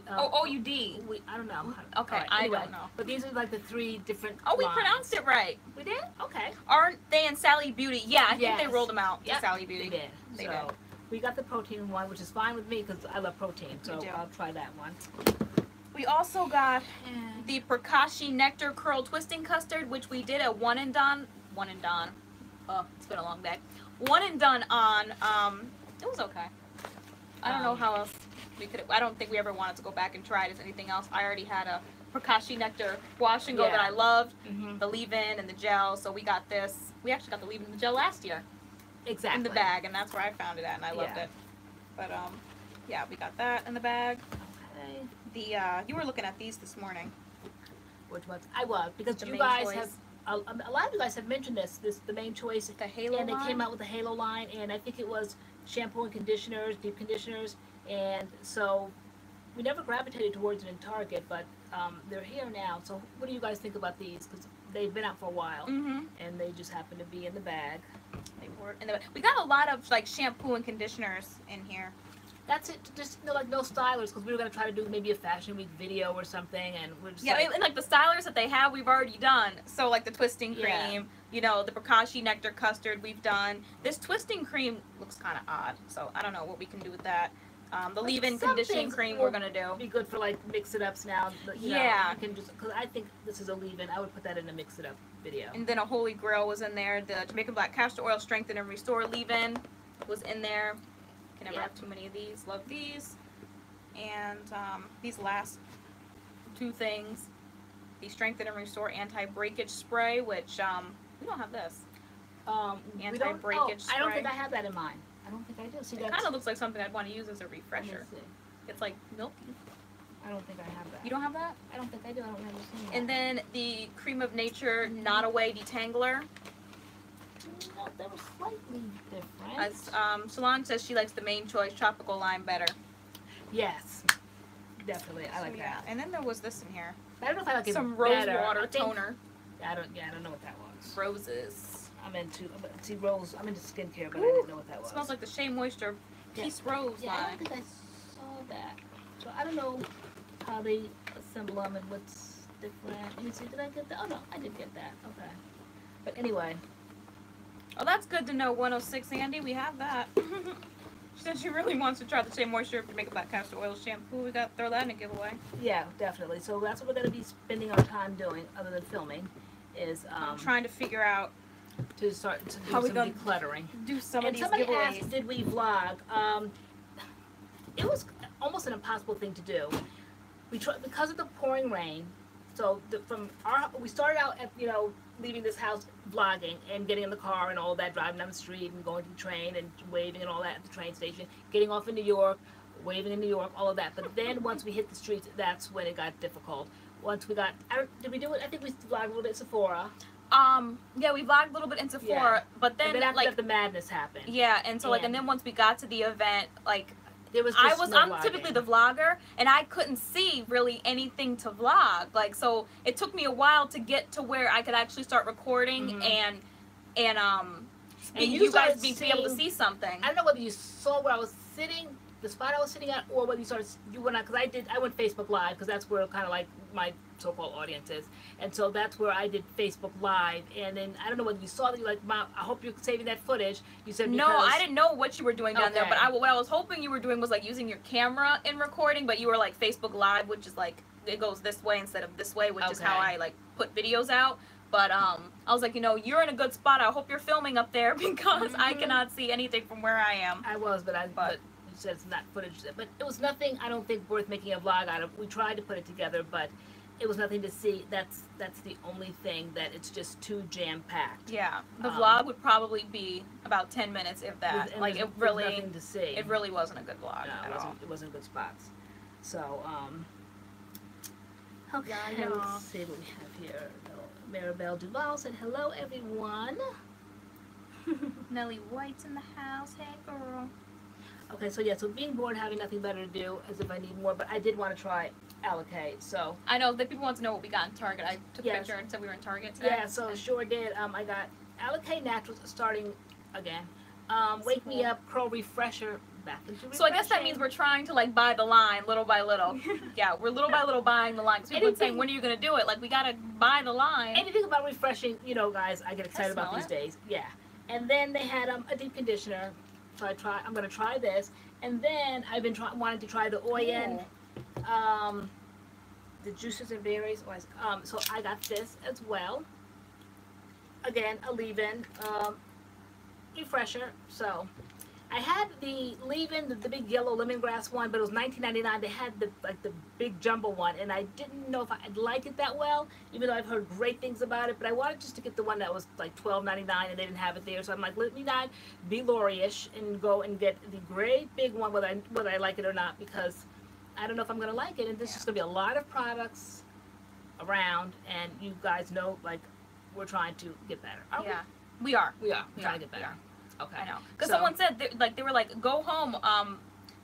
Speaker 1: I don't know.
Speaker 2: Okay,
Speaker 1: right,
Speaker 2: I
Speaker 1: anyway,
Speaker 2: don't know.
Speaker 1: But these are like the 3 different
Speaker 2: Oh, we
Speaker 1: lines.
Speaker 2: pronounced it right.
Speaker 1: We did? Okay.
Speaker 2: Aren't they in Sally Beauty? Yeah, I think they
Speaker 1: Yes.
Speaker 2: rolled them out to
Speaker 1: Yep,
Speaker 2: Sally Beauty.
Speaker 1: They did.
Speaker 2: They
Speaker 1: so
Speaker 2: did.
Speaker 1: we got the protein one, which is fine with me because I love protein. So
Speaker 2: do.
Speaker 1: I'll try that one.
Speaker 2: We also got the Prakashi Nectar Curl Twisting Custard, which we did a one and done. Oh, it's been a long day. One and done on. It was okay. I don't know how else we could. I don't think we ever wanted to go back and try it as anything else. I already had a Prakashi Nectar wash and go that I loved, the leave-in and the gel. So we got this. We actually got the leave-in and the gel last year.
Speaker 1: Exactly.
Speaker 2: In the bag, and that's where I found it at, and I loved it. But yeah, we got that in the bag.
Speaker 1: Okay.
Speaker 2: The you were looking at these this morning.
Speaker 1: Which ones? I was, because
Speaker 2: The
Speaker 1: you
Speaker 2: main
Speaker 1: guys
Speaker 2: choice.
Speaker 1: have a lot of you guys have mentioned this the main choice,
Speaker 2: The Halo
Speaker 1: and
Speaker 2: line?
Speaker 1: they came out with the Halo line, and I think it was shampoo and conditioners, deep conditioners, and so we never gravitated towards it in Target, but they're here now. So what do you guys think about these? Because they've been out for a while, and they just happen to be in the bag.
Speaker 2: They were in the. We got a lot of like shampoo and conditioners in here.
Speaker 1: That's it. Just like no stylers, because we were gonna try to do maybe a Fashion Week video or something, and we're just
Speaker 2: And like the stylers that they have, we've already done. So like the twisting cream,
Speaker 1: Yeah.
Speaker 2: you know, the Prakashi Nectar Custard, we've done. This twisting cream looks kind of odd, so I don't know what we can do with that. The leave-in
Speaker 1: some
Speaker 2: conditioning
Speaker 1: things
Speaker 2: cream
Speaker 1: will
Speaker 2: we're gonna do.
Speaker 1: be good for like mix it ups now. You know,
Speaker 2: Yeah.
Speaker 1: you can just, because I think this is a leave-in. I would put that in a mix it up video.
Speaker 2: And then a Holy Grail was in there. The Jamaican Black Castor Oil Strengthen and Restore leave-in was in there. Can never have too many of these. Love these. And these last 2 things. The Strengthen and Restore Anti-Breakage Spray, which we don't have this. Anti-breakage
Speaker 1: I don't
Speaker 2: spray.
Speaker 1: think I have that in mine. I don't think I do. See,
Speaker 2: It
Speaker 1: that's,
Speaker 2: kind of looks like something I'd want to use as a
Speaker 1: let me
Speaker 2: refresher.
Speaker 1: see.
Speaker 2: It's like milky.
Speaker 1: I don't think I have that.
Speaker 2: You don't have that?
Speaker 1: I don't think I do. I don't remember seeing that.
Speaker 2: And then the Cream of Nature Not Away Detangler.
Speaker 1: No, they were slightly different.
Speaker 2: As Solange says, she likes the main choice Tropical Lime better.
Speaker 1: Yes, definitely. I like that.
Speaker 2: And then there was this in here.
Speaker 1: I don't know if I like it
Speaker 2: Some rose
Speaker 1: better.
Speaker 2: water
Speaker 1: I think-
Speaker 2: toner.
Speaker 1: I don't know what that was.
Speaker 2: Roses.
Speaker 1: I'm into skincare, but I didn't know what that
Speaker 2: It
Speaker 1: was.
Speaker 2: smells like the Shea Moisture Peace Rose
Speaker 1: Yeah, I
Speaker 2: line.
Speaker 1: don't think I saw that. So I don't know how they assemble them and what's different. Let me see, did I get that? Oh no, I did get that. Okay. But anyway,
Speaker 2: Oh, that's good to know, 106 Andy. We have that. She said she really wants to try the Shea Moisture Jamaican Black Castor Oil shampoo. We got throw that in a giveaway.
Speaker 1: yeah, definitely. So that's what we're going to be spending our time doing, other than filming, is
Speaker 2: I'm trying to figure out
Speaker 1: to start to do
Speaker 2: how we
Speaker 1: some
Speaker 2: gonna
Speaker 1: decluttering.
Speaker 2: do some
Speaker 1: And
Speaker 2: of these
Speaker 1: somebody
Speaker 2: giveaways.
Speaker 1: asked, did we vlog? It was almost an impossible thing to do. We tried because of the pouring rain. So we started out at leaving this house vlogging and getting in the car and all that, driving down the street and going to the train and waving and all that at the train station, getting off in New York, waving in New York, all of that. But then once we hit the streets, that's when it got difficult. Once we got, did we do it? I think we vlogged a little bit at Sephora.
Speaker 2: Yeah, we vlogged a little bit in Sephora, but then
Speaker 1: And then after
Speaker 2: like
Speaker 1: that, the madness happened.
Speaker 2: yeah, and so and then once we got to the event, like
Speaker 1: There was just
Speaker 2: I'm
Speaker 1: no
Speaker 2: typically
Speaker 1: vlogging.
Speaker 2: the vlogger, and I couldn't see really anything to vlog. Like, so it took me a while to get to where I could actually start recording and you guys being able to see something.
Speaker 1: I don't know whether you saw where I was sitting, the spot I was sitting at, or whether you went out, because I went Facebook Live, because that's where kind of like my so-called audience is, and so that's where I did Facebook Live, and then I don't know whether you saw that. You're like, Mom, I hope you're saving that footage. You said
Speaker 2: No, I didn't know what you were doing down there,
Speaker 1: Okay.
Speaker 2: but what I was hoping you were doing was like using your camera in recording, but you were like Facebook Live, which is like it goes this way instead of this way, which is how I like put videos out. But I was like, you're in a good spot. I hope you're filming up there because I cannot see anything from where I am.
Speaker 1: I was, but you said it's not footage. But it was nothing, I don't think, worth making a vlog out of. We tried to put it together, but it was nothing to see. That's the only thing, that it's just too jam-packed.
Speaker 2: Yeah, the vlog would probably be about 10 minutes, if that.
Speaker 1: And
Speaker 2: Like,
Speaker 1: there's
Speaker 2: it really,
Speaker 1: nothing to see.
Speaker 2: it really wasn't a good vlog
Speaker 1: No,
Speaker 2: at all.
Speaker 1: it wasn't good spots. So, okay,
Speaker 2: Yeah.
Speaker 1: let's see what we have here. Maribel Duval said, hello, everyone.
Speaker 2: Nellie White's in the house. Hey, girl.
Speaker 1: Okay, so yeah, so being bored, having nothing better to do, as if I need more, but I did want to try Allocate, so.
Speaker 2: I know that people want to know what we got in Target. I took a picture and said we were in Target today.
Speaker 1: Yeah, so sure did. I got Allocate Naturals starting again. Wake Me Up Curl Refresher back into refreshing.
Speaker 2: So I guess that means we're trying to like buy the line little by little. Yeah, we're little by little buying the line. Because people have been saying, when are you going to do it? Like, we got to buy the line.
Speaker 1: Anything about refreshing, you know, guys, I get excited about these days. Yeah. And then they had a deep conditioner. So I'm going to try this. And then I've been wanting to try the LoriAnne, the juices and berries. So I got this as well. Again, a leave-in refresher. So I had the leave-in, the big yellow lemongrass one, but it was $19.99. They had the big jumbo one, and I didn't know if I'd like it that well, even though I've heard great things about it. But I wanted just to get the one that was like $12.99, and they didn't have it there. So I'm like, let me not be Lori-ish and go and get the great big one, whether I like it or not, because I don't know if I'm gonna like it. And this is gonna be a lot of products around, and you guys know, like, we're trying to get better.
Speaker 2: We are.
Speaker 1: We're trying to get better. Okay.
Speaker 2: I know. Because someone said, they were like, go home.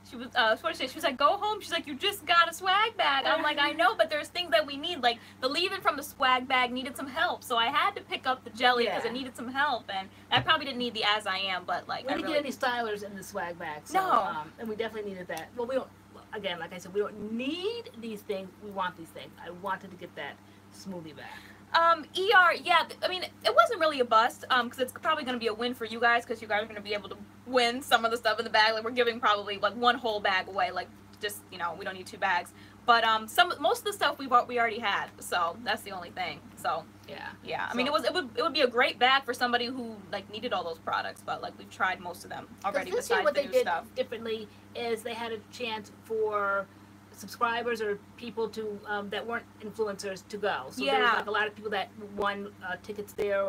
Speaker 2: She was, what did she say? She was like, go home. She's like, you just got a swag bag. I'm like, I know, but there's things that we need. Like, the leave-in from the swag bag needed some help. So I had to pick up the jelly because it needed some help. And I probably didn't need the As I Am, but like,
Speaker 1: we didn't get any stylers in the swag bag. So,
Speaker 2: no.
Speaker 1: And we definitely needed that. Well, we don't, again, like I said, we don't need these things. We want these things. I wanted to get that smoothie back.
Speaker 2: ER, yeah, I mean, it wasn't really a bust, because it's probably going to be a win for you guys, because you guys are going to be able to win some of the stuff in the bag. Like, we're giving probably, like, one whole bag away, like, just, you know, we don't need 2 bags. But, most of the stuff we already had, so that's the only thing, so. Yeah, I mean, it would be a great bag for somebody who, like, needed all those products, but, like, we've tried most of them already besides the new stuff.
Speaker 1: What they did differently is they had a chance for subscribers or people to that weren't influencers to go. So there was like a lot of people that won tickets there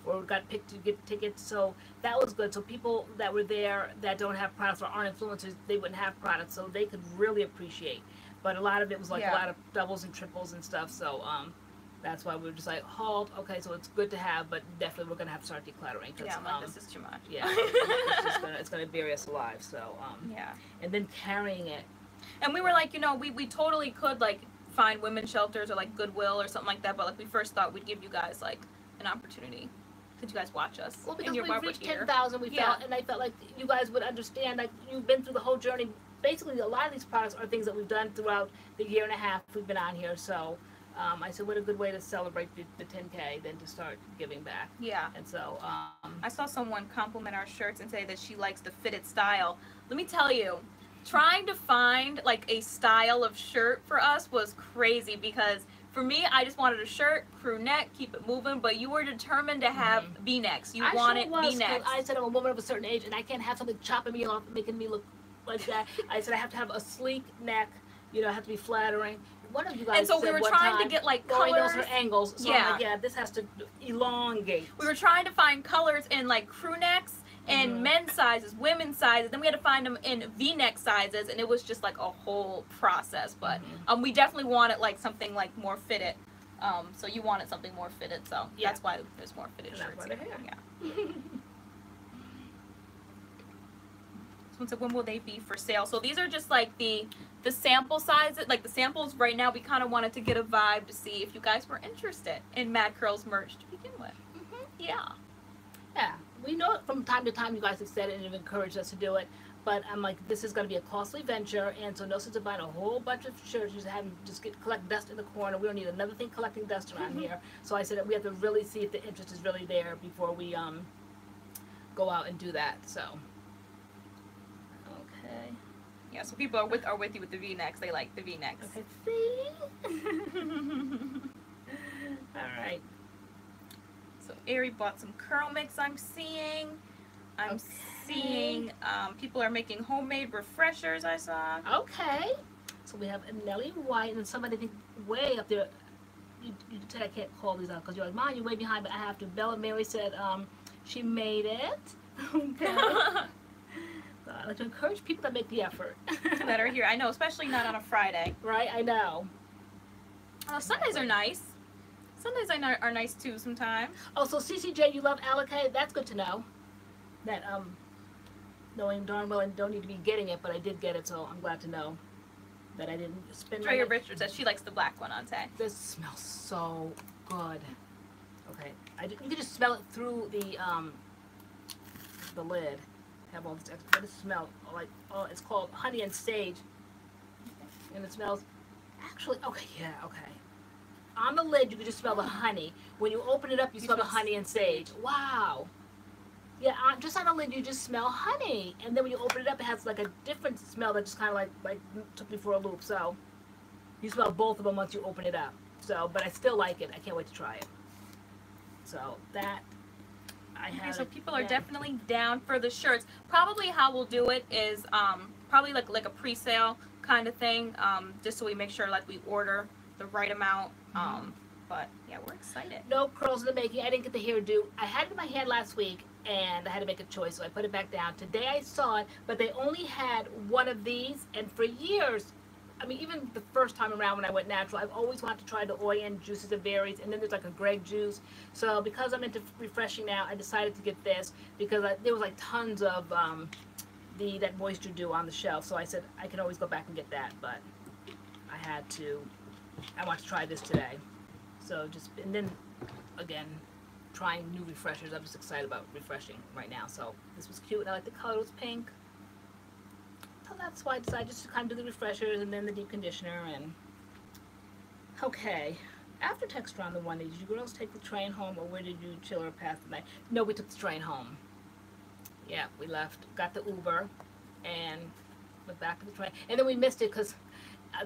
Speaker 1: or got picked to get tickets. So that was good. So people that were there that don't have products or aren't influencers, they wouldn't have products, so they could really appreciate. But a lot of it was like a lot of doubles and triples and stuff. So that's why we were just like, halt. Okay, so it's good to have, but definitely we're gonna have to start decluttering.
Speaker 2: Yeah, like, this is too much.
Speaker 1: Yeah, it's gonna bury us alive. So and then carrying it.
Speaker 2: And we were like, you know, we totally could, like, find women's shelters or, like, Goodwill or something like that, but, like, we first thought we'd give you guys, like, an opportunity. Could you guys watch us?
Speaker 1: Well, because we've reached 10,000, we felt, and I felt like you guys would understand, like, you've been through the whole journey. Basically, a lot of these products are things that we've done throughout the year and a half we've been on here, so I said, what a good way to celebrate the 10K than to start giving back.
Speaker 2: Yeah.
Speaker 1: And so,
Speaker 2: I saw someone compliment our shirts and say that she likes the fitted style. Let me tell you, trying to find like a style of shirt for us was crazy, because for me, I just wanted a shirt, crew neck, keep it moving, but you were determined to have V-necks. You wanted V-necks.
Speaker 1: I said I'm a woman of a certain age and I can't have something chopping me off, making me look like that. I said I have to have a sleek neck, you know, I have to be flattering. One of you guys
Speaker 2: and so we were trying to get like colors.
Speaker 1: Lori knows her angles, so I'm like, yeah, this has to elongate.
Speaker 2: We were trying to find colors in like crew necks and men's sizes, women's sizes. Then we had to find them in V-neck sizes, and it was just like a whole process. But we definitely wanted like something like more fitted. So you wanted something more fitted, so that's why there's more fitted shirts. Yeah. Someone said, when will they be for sale? So these are just like the sample sizes, like the samples right now. We kind of wanted to get a vibe to see if you guys were interested in MADCURLS merch to begin with. Yeah.
Speaker 1: We know from time to time you guys have said it and have encouraged us to do it, but I'm like, this is going to be a costly venture, and so no sense of buying a whole bunch of shirts just collect dust in the corner. We don't need another thing collecting dust around here. So I said that we have to really see if the interest is really there before we go out and do that. So
Speaker 2: yeah, so people are with you with the V-necks. They like the V-necks.
Speaker 1: Okay, see? All right.
Speaker 2: So Ari bought some CURLMIX. I'm seeing people are making homemade refreshers. I saw.
Speaker 1: Okay. So we have a Nelly White, and somebody I think way up there. You said I can't call these out because you're like, Mom, you're way behind, but I have to. Bella Mary said she made it. Okay. I like to encourage people that make the effort.
Speaker 2: That are here. I know, especially not on a Friday.
Speaker 1: Right, I know.
Speaker 2: Sundays are nice. Sundays are nice too sometimes.
Speaker 1: Oh, so CCJ, you love Allocate? That's good to know. That knowing darn well I don't need to be getting it, but I did get it, so I'm glad to know that I didn't spend
Speaker 2: Drea Richards says she likes the black one on Tay.
Speaker 1: This smells so good. Okay, you can just smell it through the lid. Have all this extra, but it smells like, oh, it's called honey and sage, and it smells, actually, okay, yeah, okay. On the lid, you can just smell the honey. When you open it up, you smell the honey and sage. Wow. Yeah, just on the lid, you just smell honey, and then when you open it up, it has like a different smell that just kind of like took me for a loop. So you smell both of them once you open it up. So, but I still like it. I can't wait to try it. So that I have.
Speaker 2: Okay, so people are definitely down for the shirts. Probably how we'll do it is probably like a pre-sale kind of thing, just so we make sure like we order the right amount. But yeah, we're excited.
Speaker 1: No curls in the making. I didn't get the hairdo. I had it in my hand last week, and I had to make a choice, so I put it back down. Today I saw it, but they only had one of these, and for years, I mean, even the first time around when I went natural, I've always wanted to try the LoriAnne juices of berries, and then there's like a grape juice. So because I'm into refreshing now, I decided to get this because there was like tons of that moisture dew on the shelf. So I said I can always go back and get that, but I want to try this today. So and then again, trying new refreshers. I'm just excited about refreshing right now. So this was cute, and I like the color. It was pink. So that's why I decided just to kind of do the refreshers and then the deep conditioner. And okay, after texture on the one, did you girls take the train home, or where did you chill or pass the night? No, we took the train home. Yeah, we left, got the Uber, and went back to the train. And then we missed it because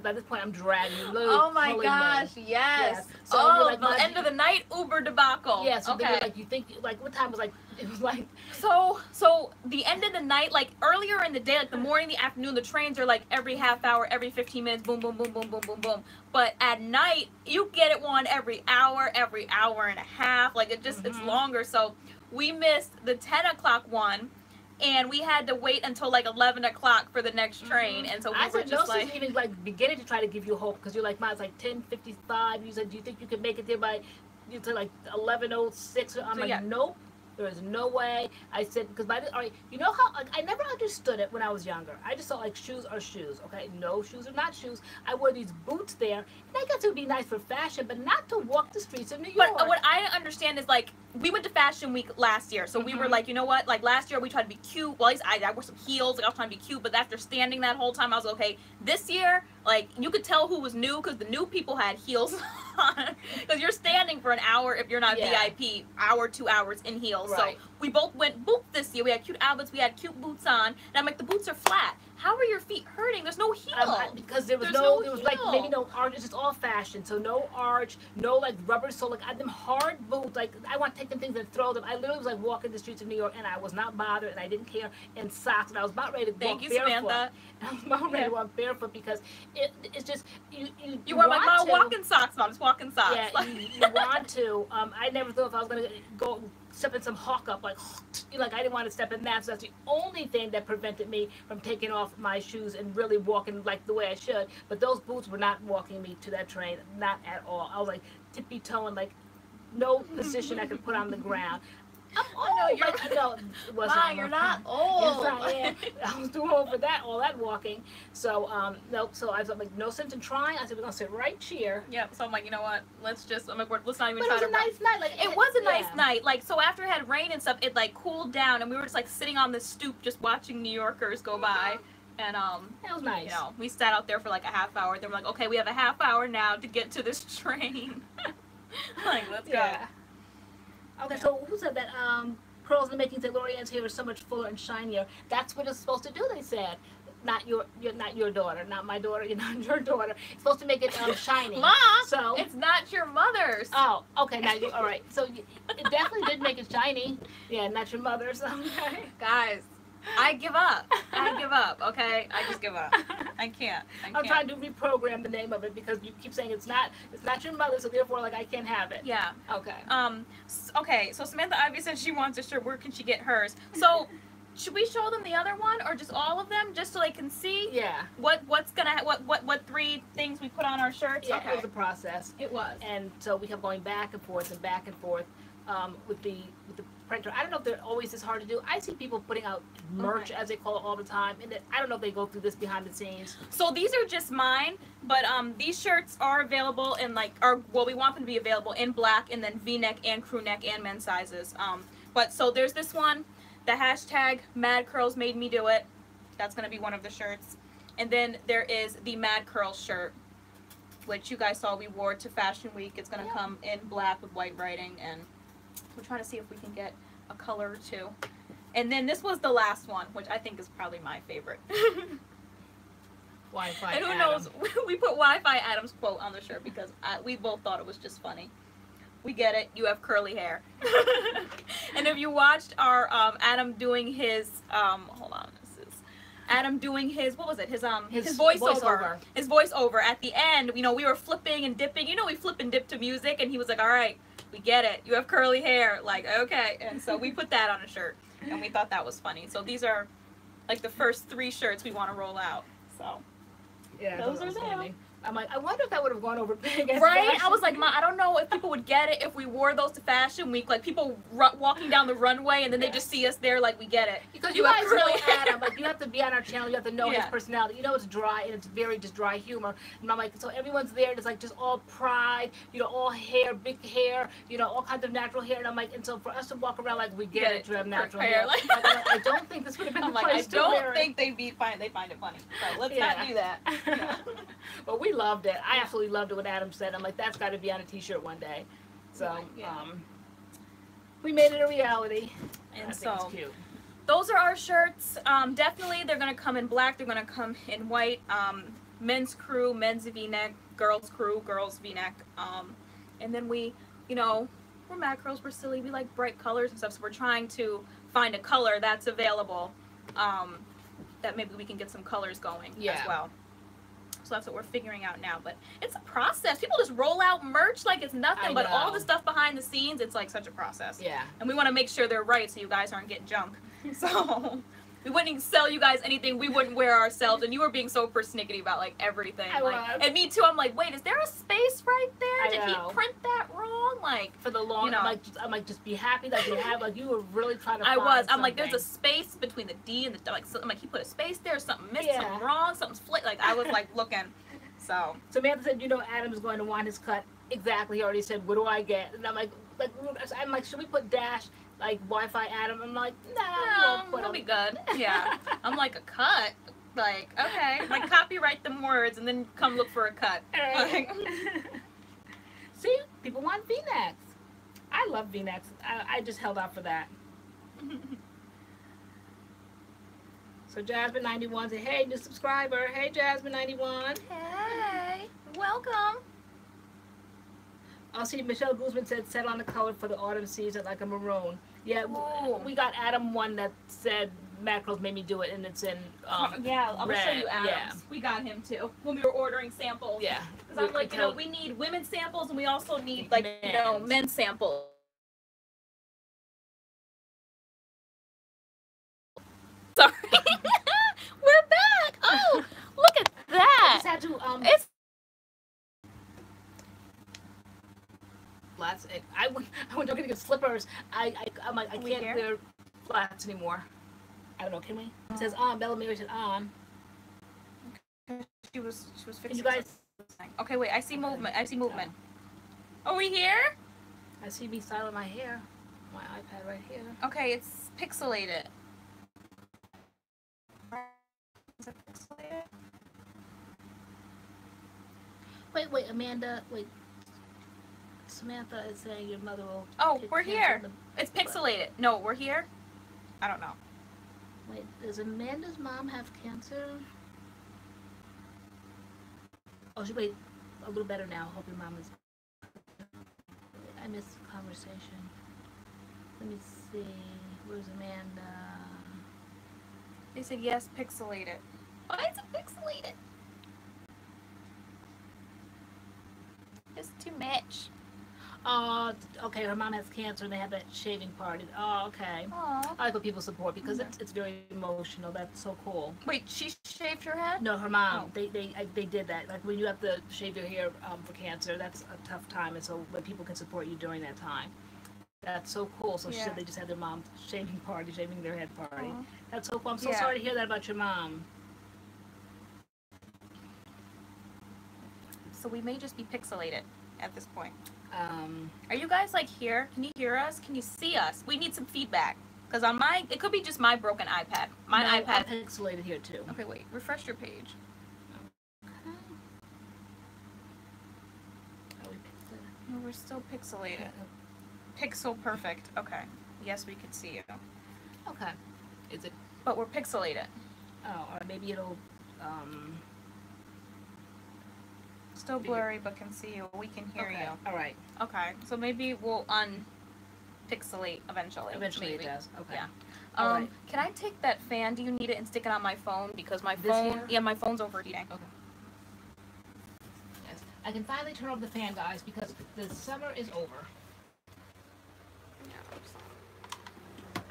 Speaker 1: by this point I'm dragging.
Speaker 2: Oh my gosh, yes. So like, the end of the night Uber debacle.
Speaker 1: Yeah, so okay. Like you think, like what time was like, it was like.
Speaker 2: So the end of the night, like earlier in the day, like the morning, the afternoon, the trains are like every half hour, every 15 minutes, boom, boom, boom, boom, boom, boom, boom. But at night, you get it one every hour and a half. Like it just, it's longer. So we missed the 10 o'clock one. And we had to wait until like 11 o'clock for the next train, and so we were just like,
Speaker 1: even like beginning to try to give you hope because you're like, Mom, it's like 10:55. You said, do you think you could make it there by? You said like 11:06. I'm like, yeah. Nope. There is no way. I said, because by the, all right, you know how, like, I never understood it when I was younger. I just thought, like, shoes are shoes, okay? No, shoes are not shoes. I wore these boots there, and I guess it would be nice for fashion, but not to walk the streets of New York.
Speaker 2: But what I understand is, like, we went to Fashion Week last year, so we were like, you know what? Like, last year we tried to be cute. Well, at least I wore some heels. Like, I was trying to be cute, but after standing that whole time, I was like, okay, this year, like, you could tell who was new because the new people had heels on. Because you're standing for an hour if you're not VIP, hour, 2 hours in heels.
Speaker 1: Right.
Speaker 2: So we both went boots this year. We had cute outfits. We had cute boots on. And I'm like, the boots are flat. How are your feet hurting? There's no heel.
Speaker 1: Because there was no like maybe no arch. It's just all fashion. So no arch, no like rubber sole. Like them hard boots. Like I want to take them things and throw them. I literally was like walking the streets of New York, and I was not bothered, and I didn't care. And socks, and I was about ready to walk barefoot.
Speaker 2: Thank you, Samantha.
Speaker 1: I was about ready to walk barefoot because it's just
Speaker 2: you were like, Mom, walking socks, Mom. Just walking socks.
Speaker 1: Yeah, you want to. I never thought if I was gonna go step in some hawk up like I didn't want to step in that. So that's the only thing that prevented me from taking off my shoes and really walking like the way I should. But those boots were not walking me to that train, not at all. I was like tippy toeing, like no position I could put on the ground. I'm old.
Speaker 2: You're not old.
Speaker 1: Yes, I am. I was too old for that, all that walking. So, no, so I was like, no sense in trying. I said, we're going to sit right here.
Speaker 2: Yep, so I'm like, you know what, let's not even
Speaker 1: but
Speaker 2: try to
Speaker 1: it was a nice night. Like,
Speaker 2: it was a nice night. Like, so after it had rain and stuff, it like cooled down, and we were just like sitting on the stoop just watching New Yorkers go by. And
Speaker 1: it was nice.
Speaker 2: You know, we sat out there for like a half hour. Then we're like, okay, we have a half hour now to get to this train. Like, let's go.
Speaker 1: Okay, so who said that pearls in the making said LoriAnne's hair is so much fuller and shinier? That's what it's supposed to do, they said. Not your daughter, not my daughter, you're not your daughter. It's supposed to make it shiny.
Speaker 2: Ma,
Speaker 1: so
Speaker 2: it's not your mother's.
Speaker 1: Oh, okay, now all right. So it definitely did make it shiny. Yeah, not your mother's. Okay.
Speaker 2: Guys, I give up. I give up, okay? I just give up. I can't.
Speaker 1: I'm trying to reprogram the name of it because you keep saying it's not your mother, so therefore like I can't have it.
Speaker 2: Yeah.
Speaker 1: Okay.
Speaker 2: Okay, so Samantha Ivy said she wants a shirt. Where can she get hers? So should we show them the other one or just all of them just so they can see?
Speaker 1: Yeah.
Speaker 2: What 3 things we put on our shirts?
Speaker 1: Yeah, okay. It was a process.
Speaker 2: It was.
Speaker 1: And so we kept going back and forth and back and forth. with the printer. I don't know if they're always this hard to do. I see people putting out merch, as they call it, all the time, and I don't know if they go through this behind the scenes.
Speaker 2: So these are just mine, but these shirts are available in well, we want them to be available in black and then V-neck and crew neck and men's sizes. But so there's this one, the hashtag #MADCURLS made me do it. That's gonna be one of the shirts, and then there is the MADCURLS shirt, which you guys saw we wore to Fashion Week. It's gonna come in black with white writing, and we're trying to see if we can get a color or two. And then this was the last one, which I think is probably my favorite.
Speaker 1: Wi-Fi
Speaker 2: And who
Speaker 1: Adam.
Speaker 2: knows, we put Wi-Fi Adam's quote on the shirt because we both thought it was just funny. We get it, you have curly hair. And if you watched our Adam doing his, hold on, this is Adam doing his, what was it, his voiceover. His voiceover at the end, you know, we were flipping and dipping. You know, we flip and dip to music, and he was like, all right, we get it, you have curly hair, like, okay. And so we put that on a shirt, and we thought that was funny. So these are like the first 3 shirts we want to roll out. So
Speaker 1: yeah,
Speaker 2: those are them.
Speaker 1: I'm like, I wonder if that would have gone over big.
Speaker 2: Right? I was like, I don't know if people would get it if we wore those to Fashion Week. Like people walking down the runway and then they just see us there, like, we get it.
Speaker 1: Because you guys know Adam, like, you have to be on our channel, you have to know his personality. You know it's dry and it's very just dry humor. And I'm like, so everyone's there and it's like just all pride, you know, all hair, big hair, you know, all kinds of natural hair. And I'm like, and so for us to walk around like we get it to have natural hair. Like, I don't think this would have been the place to wear it.
Speaker 2: I don't think they find it funny. So let's not do that. Yeah.
Speaker 1: But we loved it. I absolutely loved it what Adam said. I'm like, that's got to be on a t-shirt one day. So we made it a reality.
Speaker 2: And so cute. Those are our shirts. Definitely they're going to come in black. They're going to come in white. Men's crew, men's V-neck. Girls crew, girls V-neck. And then we, you know, we're MADCURLS. We're silly. We like bright colors and stuff. So we're trying to find a color that's available that maybe we can get some colors going as well. So that's what we're figuring out now. But it's a process. People just roll out merch like it's nothing. But all the stuff behind the scenes, it's like such a process. Yeah. And we want to make sure they're right so you guys aren't getting junk. So we wouldn't sell you guys anything we wouldn't wear ourselves. And you were being so persnickety about like everything. And me too. I'm like, wait, is there a space right there? Did he print that wrong? Like
Speaker 1: for the long, you know, I'm like, just be happy that you have. Like you were really trying to. I'm
Speaker 2: like, there's a space between the D and the like. So, I'm like, he put a space there. Something missed. Something wrong. Something's flat. Like I was like looking. So
Speaker 1: Samantha said, you know, Adam's going to want his cut. Exactly. He already said, what do I get? And I'm like, should we put dash like Wi-Fi Adam? I'm like, no,
Speaker 2: we'll be good. Yeah. I'm like, a cut. Like, okay. Like copyright them words and then come look for a cut.
Speaker 1: Right. See, people want V-necks. I love V-necks. I just held out for that. So Jasmine91 said, hey, new subscriber. Hey, Jasmine91.
Speaker 2: Hey, welcome.
Speaker 1: I'll see Michelle Guzman said, set on the color for the autumn season like a maroon. Yeah, we got Adam one that said MADCURLS made me do it, and it's in
Speaker 2: yeah, I'll
Speaker 1: red.
Speaker 2: show you Adam's. Yeah. We got him too when we were ordering samples.
Speaker 1: Yeah.
Speaker 2: Because I'm like, you know, we need women's samples and we also need like, you know, men's samples. Sorry. We're back. Oh, look at that.
Speaker 1: I just had to,
Speaker 2: it's
Speaker 1: flats. I went to get slippers. I'm like, I can't wear flats anymore. I don't know. Can we? It says on. Bella Mary said on.
Speaker 2: She was fixing.
Speaker 1: You guys.
Speaker 2: Okay, wait. I see movement. I see movement. Are we here?
Speaker 1: I see me styling my hair. My iPad right here.
Speaker 2: Okay, it's pixelated. Is it pixelated?
Speaker 1: Wait, Amanda. Wait. Samantha is saying your mother will.
Speaker 2: Oh, we're here. It's pixelated. No, we're here. I don't know.
Speaker 1: Wait, does Amanda's mom have cancer? Oh, wait, a little better now. Hope your mom is. I missed the conversation. Let me see. Where's Amanda?
Speaker 2: They said yes, pixelated. Why is it pixelated? It's too much.
Speaker 1: Okay, her mom has cancer and they have that shaving party. Oh, okay.
Speaker 2: Aww.
Speaker 1: I like what people support because it's very emotional. That's so cool.
Speaker 2: Wait, she shaved her head?
Speaker 1: No, her mom. Oh. They did that. Like when you have to shave your hair for cancer, that's a tough time. And so when people can support you during that time. That's so cool. So she
Speaker 2: Yeah.
Speaker 1: said they just had their mom shaving party, shaving their head party.
Speaker 2: Aw.
Speaker 1: That's so cool. I'm so
Speaker 2: Yeah.
Speaker 1: sorry to hear that about your mom.
Speaker 2: So we may just be pixelated at this point.
Speaker 1: Um,
Speaker 2: Are you guys like here? Can you hear us? Can you see us? We need some feedback. Because on my, it could be just my broken iPad. My
Speaker 1: no,
Speaker 2: iPad.
Speaker 1: I'm pixelated here too.
Speaker 2: Okay, wait. Refresh your page.
Speaker 1: Are we pixelated?
Speaker 2: No, we're still pixelated. Pixel perfect. Okay. Yes, we can see you.
Speaker 1: Okay. Is it?
Speaker 2: But we're pixelated.
Speaker 1: Oh, or maybe it'll.
Speaker 2: Still blurry, but can see you. We can hear
Speaker 1: Okay.
Speaker 2: you.
Speaker 1: All right.
Speaker 2: Okay. So maybe we'll unpixelate eventually.
Speaker 1: Eventually
Speaker 2: maybe.
Speaker 1: it does. Okay.
Speaker 2: Yeah.
Speaker 1: All right.
Speaker 2: Can I take that fan? Do you need it and stick it on my phone? Because my
Speaker 1: This
Speaker 2: phone,
Speaker 1: here?
Speaker 2: yeah, my phone's overheating.
Speaker 1: Okay. Yes. I can finally turn off the fan, guys, because the summer is over.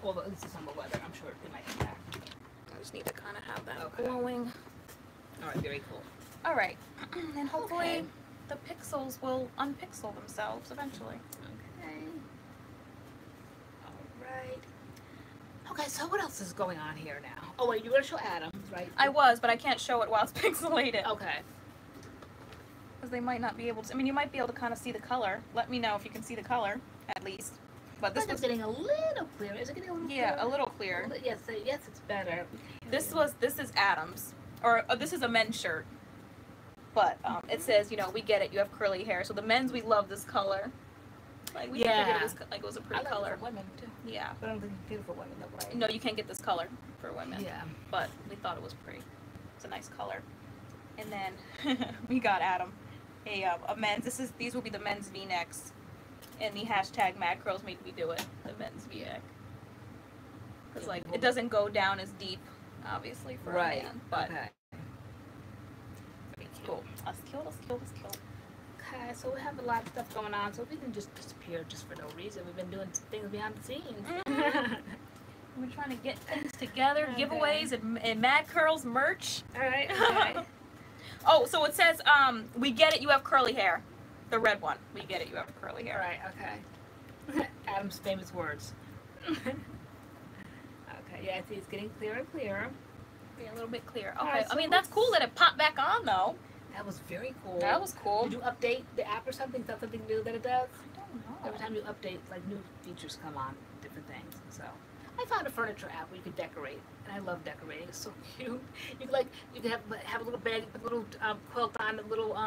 Speaker 1: Well, it's the summer weather. I'm sure it might come back.
Speaker 2: I just need to kind of have that
Speaker 1: Okay.
Speaker 2: glowing.
Speaker 1: All right. Very cool.
Speaker 2: All right. And hopefully
Speaker 1: Okay.
Speaker 2: the pixels will unpixel themselves eventually.
Speaker 1: Okay. All right. Okay. So what else is going on here now? Oh wait, you're gonna show Adams, right?
Speaker 2: I was, but I can't show it while it's pixelated.
Speaker 1: Okay.
Speaker 2: Because they might not be able to. I mean, you might be able to kind of see the color. Let me know if you can see the color, at least. But this
Speaker 1: This
Speaker 2: was,
Speaker 1: is getting a little clearer. Is it getting a little
Speaker 2: yeah,
Speaker 1: clearer?
Speaker 2: a little clear.
Speaker 1: Yes, yes, it's better.
Speaker 2: This is Adams, or this is a men's shirt. But it says, you know, we get it. You have curly hair. So the men's, we love this color. Like we figured it was a
Speaker 1: I
Speaker 2: pretty
Speaker 1: like
Speaker 2: color.
Speaker 1: it for women too.
Speaker 2: Yeah.
Speaker 1: But I don't think you can get it for women that way.
Speaker 2: No, you can't get this color for women.
Speaker 1: Yeah.
Speaker 2: But we thought it was pretty. It's a nice color. And then we got Adam a men's. These will be the men's V-necks. And the hashtag MADCURLS made me do it. The men's V-neck. Because like it doesn't go down as deep, obviously for a man. But
Speaker 1: okay.
Speaker 2: cool. Let's kill.
Speaker 1: Okay, so we have a lot of stuff going on, so we didn't just disappear just for no reason. We've been doing things behind the scenes.
Speaker 2: We're trying to get things together,
Speaker 1: Okay.
Speaker 2: giveaways and MADCURLS merch.
Speaker 1: All right. Okay.
Speaker 2: Oh, so it says, we get it, you have curly hair. The red one. We get it, you have curly
Speaker 1: All
Speaker 2: hair.
Speaker 1: right. Okay. Adam's famous words. Okay. Yeah, I see it's getting clearer and clearer.
Speaker 2: Be a little bit clear.
Speaker 1: All
Speaker 2: Okay.
Speaker 1: right,
Speaker 2: I
Speaker 1: so
Speaker 2: mean, that's cool that it popped back on, though.
Speaker 1: That was very cool.
Speaker 2: That was cool.
Speaker 1: Did you update the app or something? Is that something new that it does?
Speaker 2: I don't know.
Speaker 1: Every time you update, like new features come on, different things. So I found a furniture app where you could decorate, and I love decorating. It's so cute. You can have a little bag, put a little quilt on, a little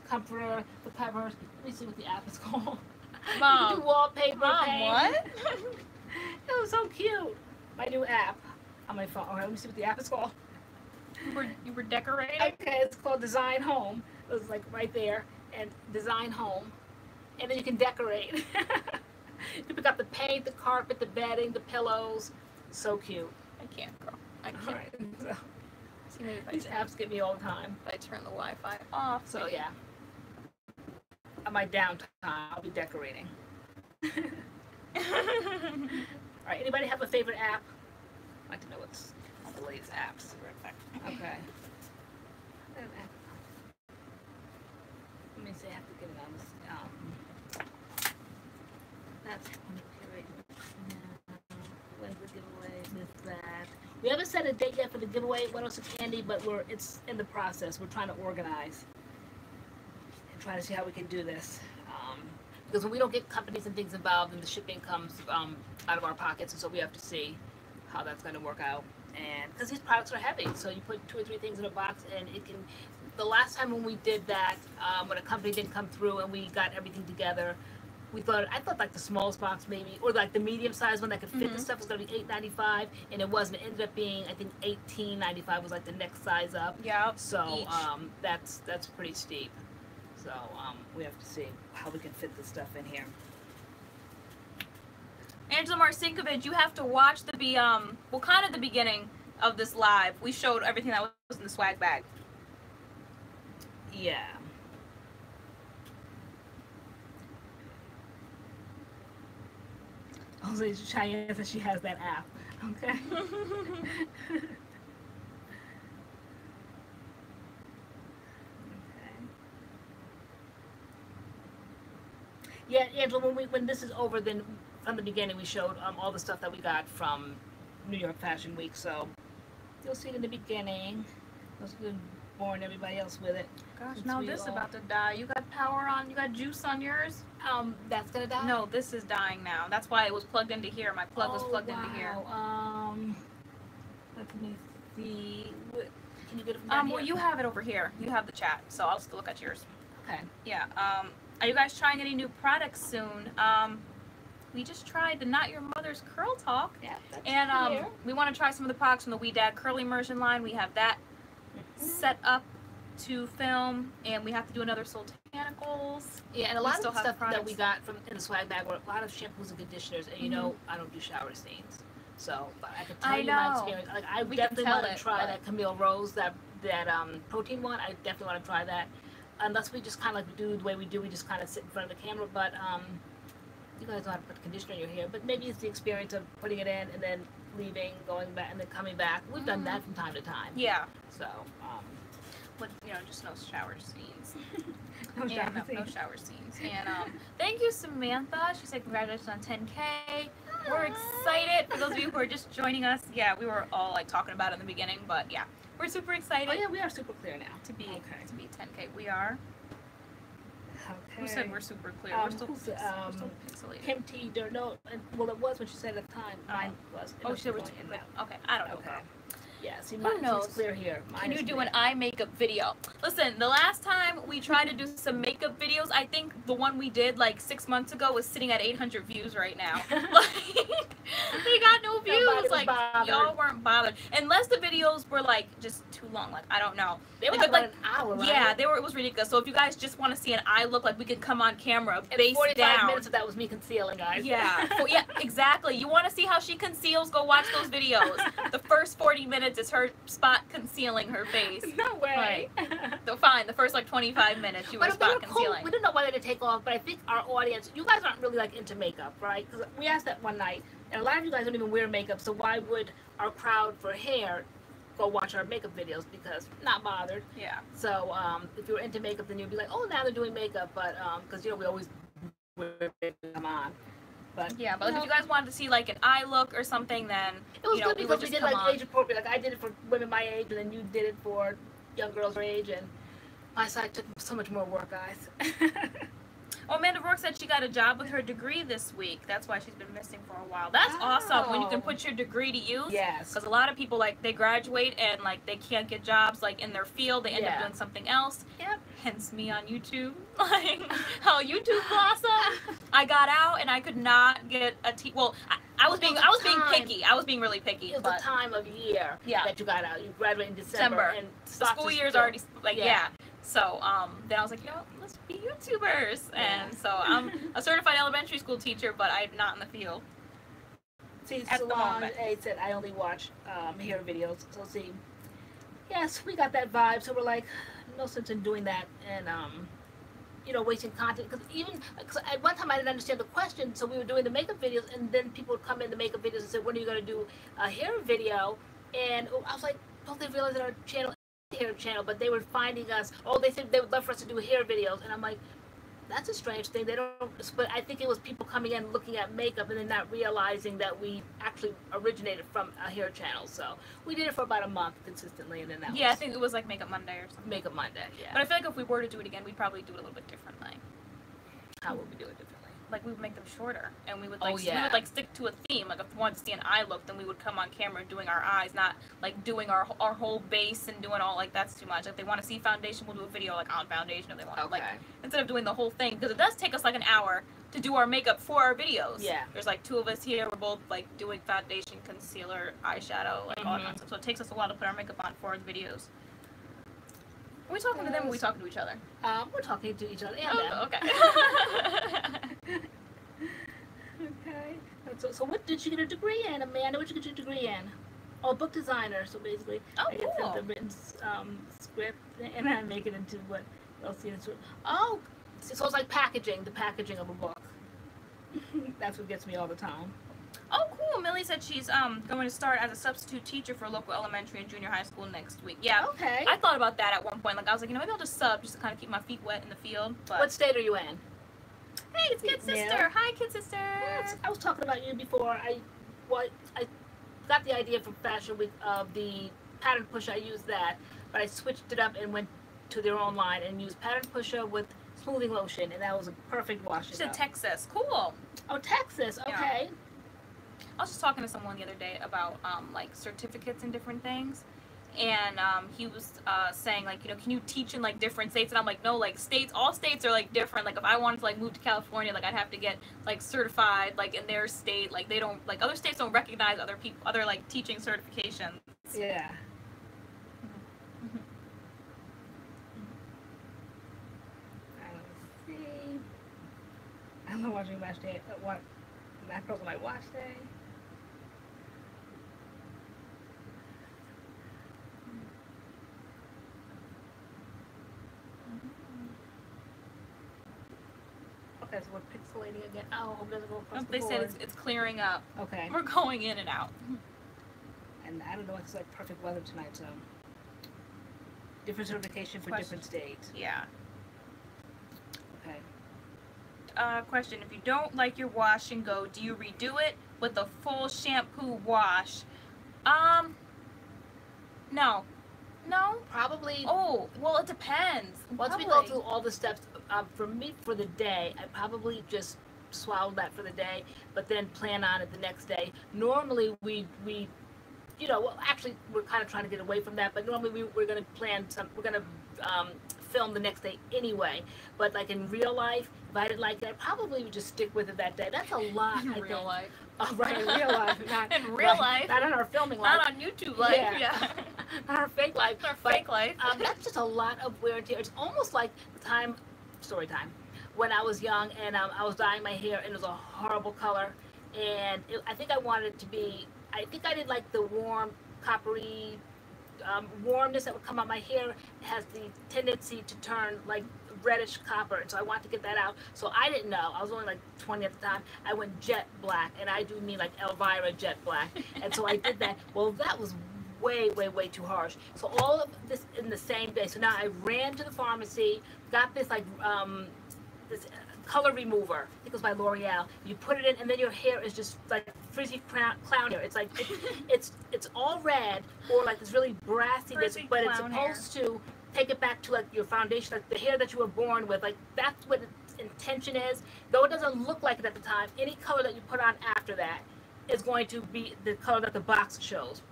Speaker 1: comforter, the covers. Let me see what the app is called.
Speaker 2: Mom.
Speaker 1: You can do wallpaper.
Speaker 2: Mom,
Speaker 1: paint.
Speaker 2: what?
Speaker 1: It was so cute. My new app on my phone. All right, let me see what the app is called.
Speaker 2: You were decorating?
Speaker 1: Okay, it's called Design Home. It was like right there, and Design Home, and then you can decorate. You pick up the paint, the carpet, the bedding, the pillows. So cute.
Speaker 2: I can't, girl. I can't.
Speaker 1: All right. So,
Speaker 2: See, maybe if
Speaker 1: these apps get me all the time.
Speaker 2: I turn the Wi-Fi off.
Speaker 1: So yeah. On my downtime, I'll be decorating. All right. Anybody have a favorite app? I'd like to know what's the latest apps. Okay. Let me see. I have to get it on this. That's when's the giveaway? With that, we haven't set a date yet for the giveaway. 106 Candy, but it's in the process. We're trying to organize and trying to see how we can do this. Because when we don't get companies and things involved, then the shipping comes out of our pockets, and so we have to see how that's going to work out. And because these products are heavy, so you put 2 or 3 things in a box, and it can. The last time when we did that, when a company didn't come through and we got everything together, I thought like the smallest box maybe, or like the medium sized one that could fit the stuff was going to be $8.95, and it wasn't. It ended up being, I think, $18.95 was like the next size up.
Speaker 2: Yeah.
Speaker 1: So that's pretty steep. So we have to see how we can fit this stuff in here.
Speaker 2: Angela Marcinkovich, you have to watch kind of the beginning of this live. We showed everything that was in the swag bag.
Speaker 1: Yeah. Also, Cheyenne says she has that app. Okay. Yeah, Angela, when this is over, then from the beginning we showed all the stuff that we got from New York Fashion Week. So you'll see it in the beginning. Let's go boring everybody else with it.
Speaker 2: Gosh, now this is about to die. You got power on, you got juice on yours?
Speaker 1: That's gonna die?
Speaker 2: No, this is dying now. That's why it was plugged into here. My plug was plugged into here.
Speaker 1: Let me see. Can you get it from down
Speaker 2: well,
Speaker 1: here?
Speaker 2: you have it over here. You have the chat, so I'll just look at yours.
Speaker 1: Okay.
Speaker 2: Yeah. Are you guys trying any new products soon? We just tried the Not Your Mother's Curl Talk.
Speaker 1: Yeah, that's
Speaker 2: and we want to try some of the products from the WeDad Curly Immersion line. We have that set up to film, and we have to do another Sultanicals.
Speaker 1: Yeah, and a lot of the stuff that we got from in the swag bag were a lot of shampoos and conditioners, and you know I don't do shower stains, so but I can tell you my experience. Like I definitely want to try that Camille Rose, that protein one. I definitely want to try that. Unless we just kind of like do the way we do, we just kind of sit in front of the camera. But you guys know how to put conditioner in your hair, but maybe it's the experience of putting it in and then leaving, going back, and then coming back. We've done that from time to time. Yeah. So,
Speaker 2: but you know, just no shower scenes.
Speaker 1: No
Speaker 2: shower scenes. And thank you, Samantha. She said congratulations on 10K. We're excited. For those of you who are just joining us, yeah, we were all like talking about it in the beginning, but yeah, we're super excited.
Speaker 1: Oh yeah, we are super clear now
Speaker 2: to be 10K. We are. Okay. Who said we're super clear? We're still pixelated.
Speaker 1: Kim T. No, well, it was when she said at the time. Mine was.
Speaker 2: Oh, she was. Okay, I don't know.
Speaker 1: Okay. Yeah, see, mine is clear here.
Speaker 2: Can you do an eye makeup video? Listen, the last time we tried to do some makeup videos, I think the one we did like 6 months ago was sitting at 800 views right now. Like, they got no views. Like, y'all weren't bothered. Unless the videos were like just too long. Like, I don't know.
Speaker 1: They were like an hour, right?
Speaker 2: Yeah, they were. It was ridiculous. So if you guys just want to see an eye look, like we could come on camera, face
Speaker 1: 45 minutes of that was me concealing, guys.
Speaker 2: Yeah, yeah, exactly. You want to see how she conceals? Go watch those videos. The first 40 minutes is her spot concealing her face.
Speaker 1: No way.
Speaker 2: Right. So fine, the first like 25 minutes you were spot concealing.
Speaker 1: Cool. We didn't know why they didn't take off, but I think our audience, you guys aren't really like into makeup, right? Because we asked that one night, and a lot of you guys don't even wear makeup, so why would our crowd for hair go watch our makeup videos? Because not bothered.
Speaker 2: Yeah.
Speaker 1: So if you were into makeup, then you'd be like, oh, now they're doing makeup, but because you know we always wear them on. But
Speaker 2: yeah, but if you guys wanted to see like an eye look or something, then
Speaker 1: it was good because we did like age appropriate. Like I did it for women my age, and then you did it for young girls our age, and my side took so much more work, guys.
Speaker 2: Oh, Amanda Rourke said she got a job with her degree this week. That's why she's been missing for a while. That's awesome when you can put your degree to use.
Speaker 1: Yes.
Speaker 2: Because a lot of people, like, they graduate and, like, they can't get jobs, like, in their field. They end up doing something else.
Speaker 1: Yep.
Speaker 2: Hence me on YouTube. Like, how YouTube blossomed. I got out and I could not get a well, I was being picky. I was being really picky.
Speaker 1: It was the time of year that you got out. You graduated in December. And
Speaker 2: the school year's already, like, So then I was like, you know, let's be YouTubers. And so I'm a certified elementary school teacher, but I'm not in the field.
Speaker 1: See, Solange A said I only watch hair videos. So see, yes, we got that vibe. So we're like, no sense in doing that and you know, wasting content. Because even at one time I didn't understand the question, so we were doing the makeup videos, and then people would come in the makeup videos and say, when are you going to do a hair video? And I was like, don't they realize that our channel hair channel, but they were finding us, they said they would love for us to do hair videos, and I'm like, that's a strange thing. They don't, but I think it was people coming in looking at makeup and then not realizing that we actually originated from a hair channel. So we did it for about a month consistently, and then that
Speaker 2: I think it was like Makeup Monday or something.
Speaker 1: Makeup Monday, yeah.
Speaker 2: But I feel like if we were to do it again, we'd probably do it a little bit differently.
Speaker 1: How would we do it differently?
Speaker 2: Like we would make them shorter, and we would like we would like stick to a theme. Like if we wanted to see an eye look, then we would come on camera doing our eyes, not like doing our whole base and doing all like that's too much. Like if they want to see foundation, we'll do a video like on foundation. If they want like instead of doing the whole thing, because it does take us like an hour to do our makeup for our videos.
Speaker 1: Yeah.
Speaker 2: There's like 2 of us here. We're both like doing foundation, concealer, eyeshadow, like all that stuff. So it takes us a while to put our makeup on for the videos. Are we talking to them or are we talking to each other?
Speaker 1: We're talking to each other and them.
Speaker 2: Okay.
Speaker 1: Okay. So what did you get a degree in, Amanda? What did you get your degree in? Oh, book designer. So basically, I get the written script and I make it into what else you know. Oh, so it's like packaging, the packaging of a book. That's what gets me all the time.
Speaker 2: Oh, cool. Millie said she's going to start as a substitute teacher for local elementary and junior high school next week. Yeah.
Speaker 1: Okay.
Speaker 2: I thought about that at one point. Like, I was like, you know, maybe I'll just sub just to kind of keep my feet wet in the field. But
Speaker 1: what state are you in?
Speaker 2: Hey, it's Kid Sister. Hi, Kid Sister.
Speaker 1: Yes, I was talking about you before. I got the idea from Fashion Week of the pattern pusher. I used that, but I switched it up and went to their own line and used pattern pusher with smoothing lotion, and that was a perfect wash.
Speaker 2: She said Texas. Cool.
Speaker 1: Oh, Texas. Okay.
Speaker 2: Yeah. I was just talking to someone the other day about like certificates and different things, and he was saying like, you know, can you teach in like different states? And I'm like, no, like all states are like different. Like if I wanted to like move to California, like I'd have to get like certified like in their state. Like they don't, like other states don't recognize other like teaching certifications.
Speaker 1: Yeah. I'm watching Watch Day. What? MADCURLS on my watch day. Okay, so we're pixelating again. Oh, hope it doesn't go across the board.
Speaker 2: They said it's clearing up.
Speaker 1: Okay.
Speaker 2: We're going in and out.
Speaker 1: And I don't know, it's like perfect weather tonight, so different certification for different states.
Speaker 2: Yeah.
Speaker 1: Okay.
Speaker 2: Question: if you don't like your wash and go, do you redo it with a full shampoo wash? No. No?
Speaker 1: Probably.
Speaker 2: Oh, well, it depends.
Speaker 1: Once we go through all the steps, for me, for the day, I probably just swallow that for the day, but then plan on it the next day. Normally, we you know, well, actually, we're kind of trying to get away from that, but normally we're going to plan we're going to film the next day anyway. But like in real life, if I didn't like it, I probably would just stick with it that day. That's a lot,
Speaker 2: in real life.
Speaker 1: Oh, right, in real life. Not,
Speaker 2: in real life.
Speaker 1: Not on our filming life.
Speaker 2: Not on YouTube life. Yeah.
Speaker 1: Not our fake life.
Speaker 2: Our fake life.
Speaker 1: That's just a lot of wear and tear. It's almost like the story time, when I was young and I was dyeing my hair and it was a horrible color. And I think I wanted it to be, I think I did like the warm, coppery warmness that would come out. My hair has the tendency to turn like reddish copper, and so I wanted to get that out. So I didn't know. I was only like 20 at the time. I went jet black, and I do mean like Elvira jet black. And so I did that. Well, that was way, way, way too harsh. So all of this in the same day. So now I ran to the pharmacy, got this like this color remover. I think it was by L'Oreal. You put it in, and then your hair is just like frizzy clown hair. It's like it's all red or like this really brassiness, but it's supposed to take it back to like your foundation, like the hair that you were born with. Like that's what its intention is. Though it doesn't look like it at the time, any color that you put on after that is going to be the color that the box shows.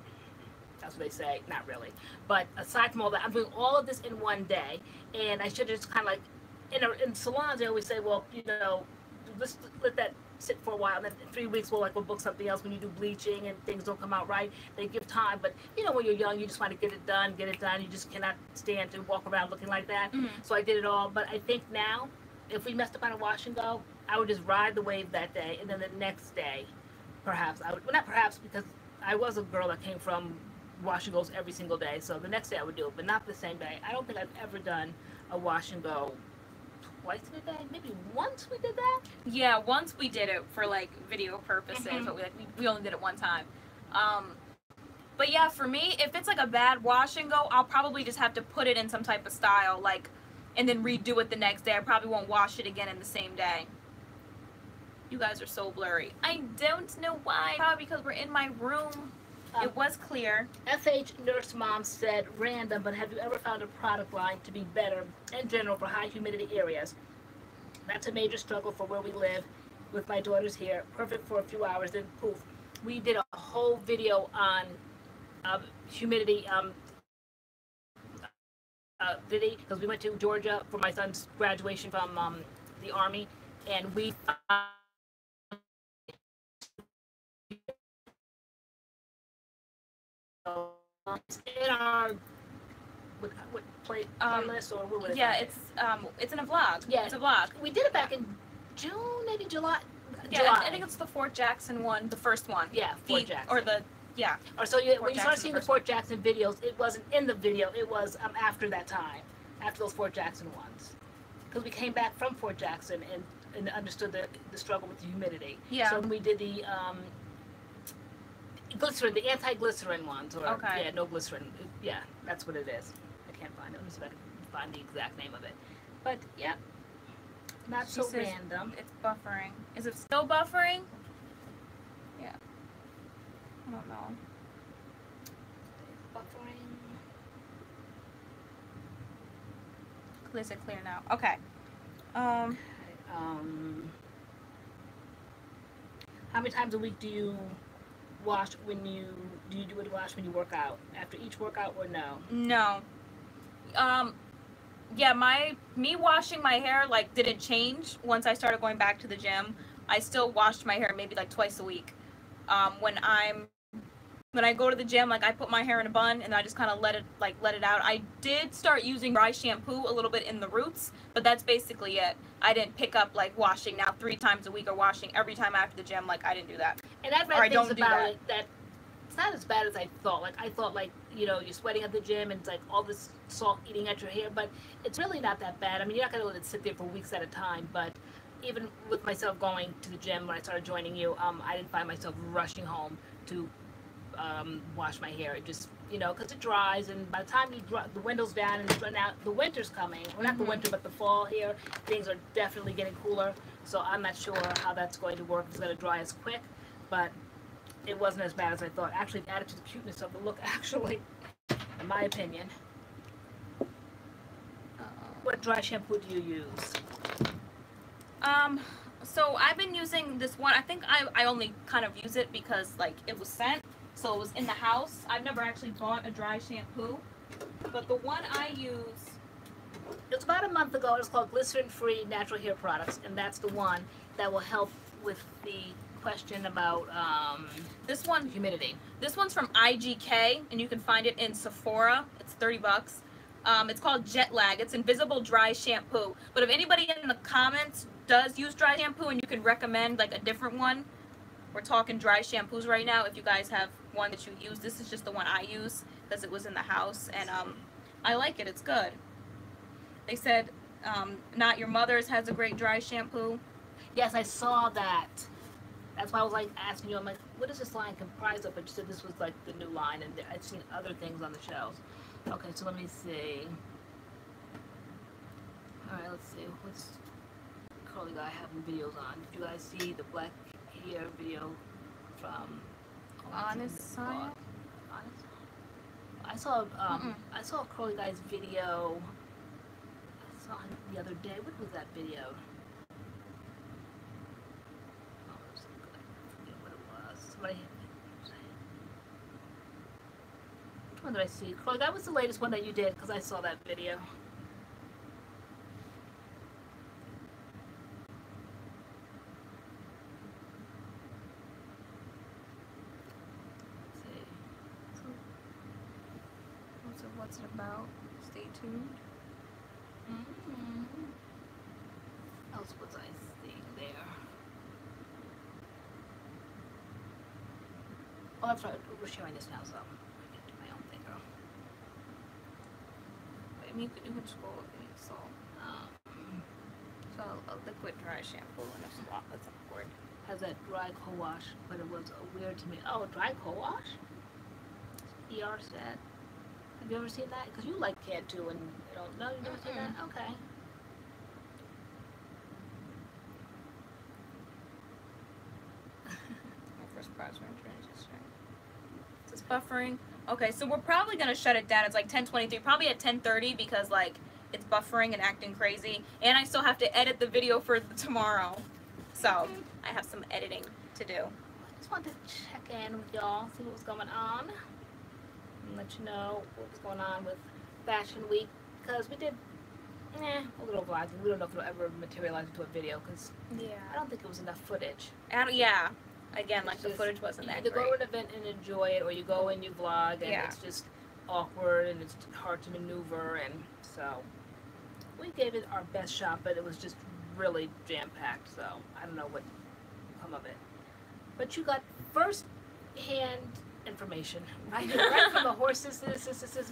Speaker 1: That's what they say. Not really. But aside from all that, I'm doing all of this in one day, and I should have just kind of like, in salons, they always say, well, you know, let's let that sit for a while, and then in 3 weeks we'll book something else when you do bleaching and things don't come out right. They give time, but you know, when you're young, you just want to get it done. You just cannot stand to walk around looking like that. Mm-hmm. So I did it all, but I think now, if we messed up on a wash and go, I would just ride the wave that day, and then the next day, perhaps, well, not perhaps, because I was a girl that came from wash and goes every single day, so the next day I would do it, but not the same day. I don't think I've ever done a wash and go twice in a day. Maybe once we did that.
Speaker 2: Yeah, once we did it for like video purposes, mm-hmm. But we only did it one time. But yeah, for me, if it's like a bad wash and go, I'll probably just have to put it in some type of style, like, and then redo it the next day. I probably won't wash it again in the same day. You guys are so blurry. I don't know why. Probably because we're in my room. It was clear.
Speaker 1: FH Nurse Mom said, random, but have you ever found a product line to be better in general for high humidity areas? That's a major struggle for where we live with my daughters here. Perfect for a few hours, then poof. We did a whole video on humidity because we went to Georgia for my son's graduation from the Army, and we in our playlist, or what would it
Speaker 2: yeah, it's in a vlog.
Speaker 1: Yeah,
Speaker 2: it's a vlog.
Speaker 1: We did it back in June, maybe July.
Speaker 2: Yeah,
Speaker 1: July.
Speaker 2: I think it's the Fort Jackson one, the first one.
Speaker 1: Yeah, Fort Jackson.
Speaker 2: Or the
Speaker 1: Or so when you start seeing the Fort Jackson videos, it wasn't in the video. It was after that time, after those Fort Jackson ones, because we came back from Fort Jackson and understood the struggle with the humidity.
Speaker 2: Yeah.
Speaker 1: So when we did the glycerin, the anti-glycerin ones, or
Speaker 2: okay.
Speaker 1: Yeah, no glycerin. Yeah, that's what it is. I can't find it. Let me see if I can find the exact name of it. But yeah, Not
Speaker 2: She
Speaker 1: so
Speaker 2: says
Speaker 1: random.
Speaker 2: it's buffering. Is it still buffering? Yeah. I don't know.
Speaker 1: Buffering.
Speaker 2: Is it clear now? Okay.
Speaker 1: How many times a week do you wash when you do a wash when you work out? After each workout or no?
Speaker 2: No. Yeah, me washing my hair like didn't change once I started going back to the gym. I still washed my hair maybe like twice a week. When I go to the gym, like I put my hair in a bun and I just kind of let it out. I did start using dry shampoo a little bit in the roots, but that's basically it. I didn't pick up like washing now 3 times a week or washing every time after the gym. Like I didn't do that.
Speaker 1: And I've read things about it that it's not as bad as I thought. Like I thought, like you're sweating at the gym and it's like all this salt eating at your hair, but it's really not that bad. I mean, you're not gonna let it sit there for weeks at a time. But even with myself going to the gym when I started joining you, I didn't find myself rushing home to wash my hair. It just because it dries, and by the time the window's down and it's run out, the winter's coming. Well, not the winter, but the fall here. Things are definitely getting cooler. So I'm not sure how that's going to work. If it's going to dry as quick, but it wasn't as bad as I thought. Actually, it added to the cuteness of the look. Actually, in my opinion. What dry shampoo do you use?
Speaker 2: So I've been using this one. I think I only kind of use it because like it was sent. So it was in the house. I've never actually bought a dry shampoo, but the one I use,
Speaker 1: it was about a month ago. It's called Glycerin-Free Natural Hair Products, and that's the one that will help with the question about
Speaker 2: this one,
Speaker 1: humidity.
Speaker 2: This one's from IGK, and you can find it in Sephora. It's $30. It's called Jet Lag. It's invisible dry shampoo. But if anybody in the comments does use dry shampoo and you can recommend like a different one, we're talking dry shampoos right now. If you guys have one that you use, this is just the one I use because it was in the house, and I like it. It's good. They said Not Your Mother's has a great dry shampoo.
Speaker 1: Yes, I saw that. That's why I was like asking you. I'm like, what is this line comprised of? But you said this was like the new line, and I'd seen other things on the shelves. Okay, so let me see. All right, let's see. What's Curly Guy having videos on? Did you guys see the black hair video from
Speaker 2: Honest Science?
Speaker 1: I saw I saw Curly Guy's video. I saw him the other day. What was that video? Oh, it was good. I forget what it was. Somebody. Which one did I see? Curly Guy was the latest one that you did because I saw that video.
Speaker 2: What's it about? Stay tuned.
Speaker 1: What else was I seeing there? Oh, that's right. We're sharing this now, so I can do my own thing, girl.
Speaker 2: I mean, you can scroll with me. So a liquid dry shampoo and a swap. That's awkward.
Speaker 1: Has that dry co-wash, but it was weird to me. Oh, dry co-wash? ER said. Have you ever seen that? Because you like CAD too, and no, you've never seen that? Okay.
Speaker 2: First prize it's buffering. Okay, so we're probably gonna shut it down. It's like 10:23, probably at 10:30 because like it's buffering and acting crazy, and I still have to edit the video for tomorrow. So I have some editing to do.
Speaker 1: I just wanted to check in with y'all, see what was going on. And let you know what was going on with Fashion Week, because we did a little vlogging. We don't know if it'll ever materialize into a video because I don't think it was enough footage.
Speaker 2: Yeah, again, like the footage wasn't that great.
Speaker 1: You go to an event and enjoy it, or you go and you vlog and it's just awkward and it's hard to maneuver, and so we gave it our best shot, but it was just really jam-packed, so I don't know what will come of it. But you got first-hand information, right from the horse's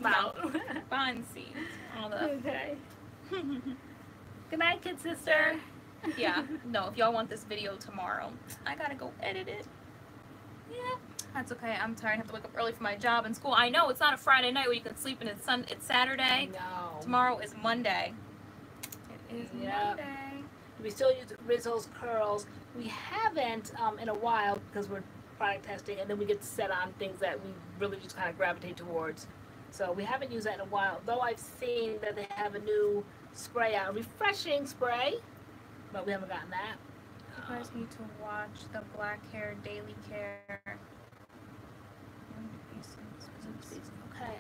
Speaker 1: mouth.
Speaker 2: Fun seeds.
Speaker 1: Okay. Good night, kid sister.
Speaker 2: Yeah. No, if y'all want this video tomorrow, I gotta go edit it. Yeah. That's okay. I'm tired. I have to wake up early for my job and school. I know it's not a Friday night where you can sleep, and it's Saturday.
Speaker 1: No.
Speaker 2: Tomorrow is Monday. It is Monday.
Speaker 1: We still use Rizzo's curls. We haven't in a while because we're product testing, and then we get set on things that we really just kind of gravitate towards. So we haven't used that in a while, though I've seen that they have a new spray out, refreshing spray, but we haven't gotten that.
Speaker 2: You guys need to watch the Black Hair Daily Care.
Speaker 1: Okay.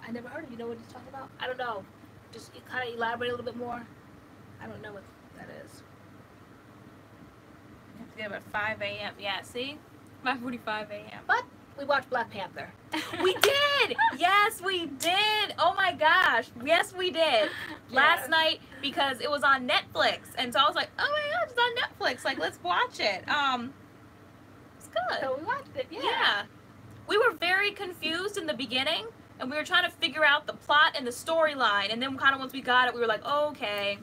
Speaker 1: I never heard of it. You know what he's talking about? I don't know. Just kind of elaborate a little bit more. I don't know what that is.
Speaker 2: You have to get up at 5 a.m. Yeah, see? 5:45 a.m.
Speaker 1: But we watched Black Panther.
Speaker 2: We did! Yes, we did! Oh my gosh. Yes, we did. Last night, because it was on Netflix. And so I was like, oh my gosh, it's on Netflix. Like, let's watch it. It's good.
Speaker 1: So we watched it,
Speaker 2: Yeah. We were very confused in the beginning. And we were trying to figure out the plot and the storyline. And then kind of once we got it, we were like, okay,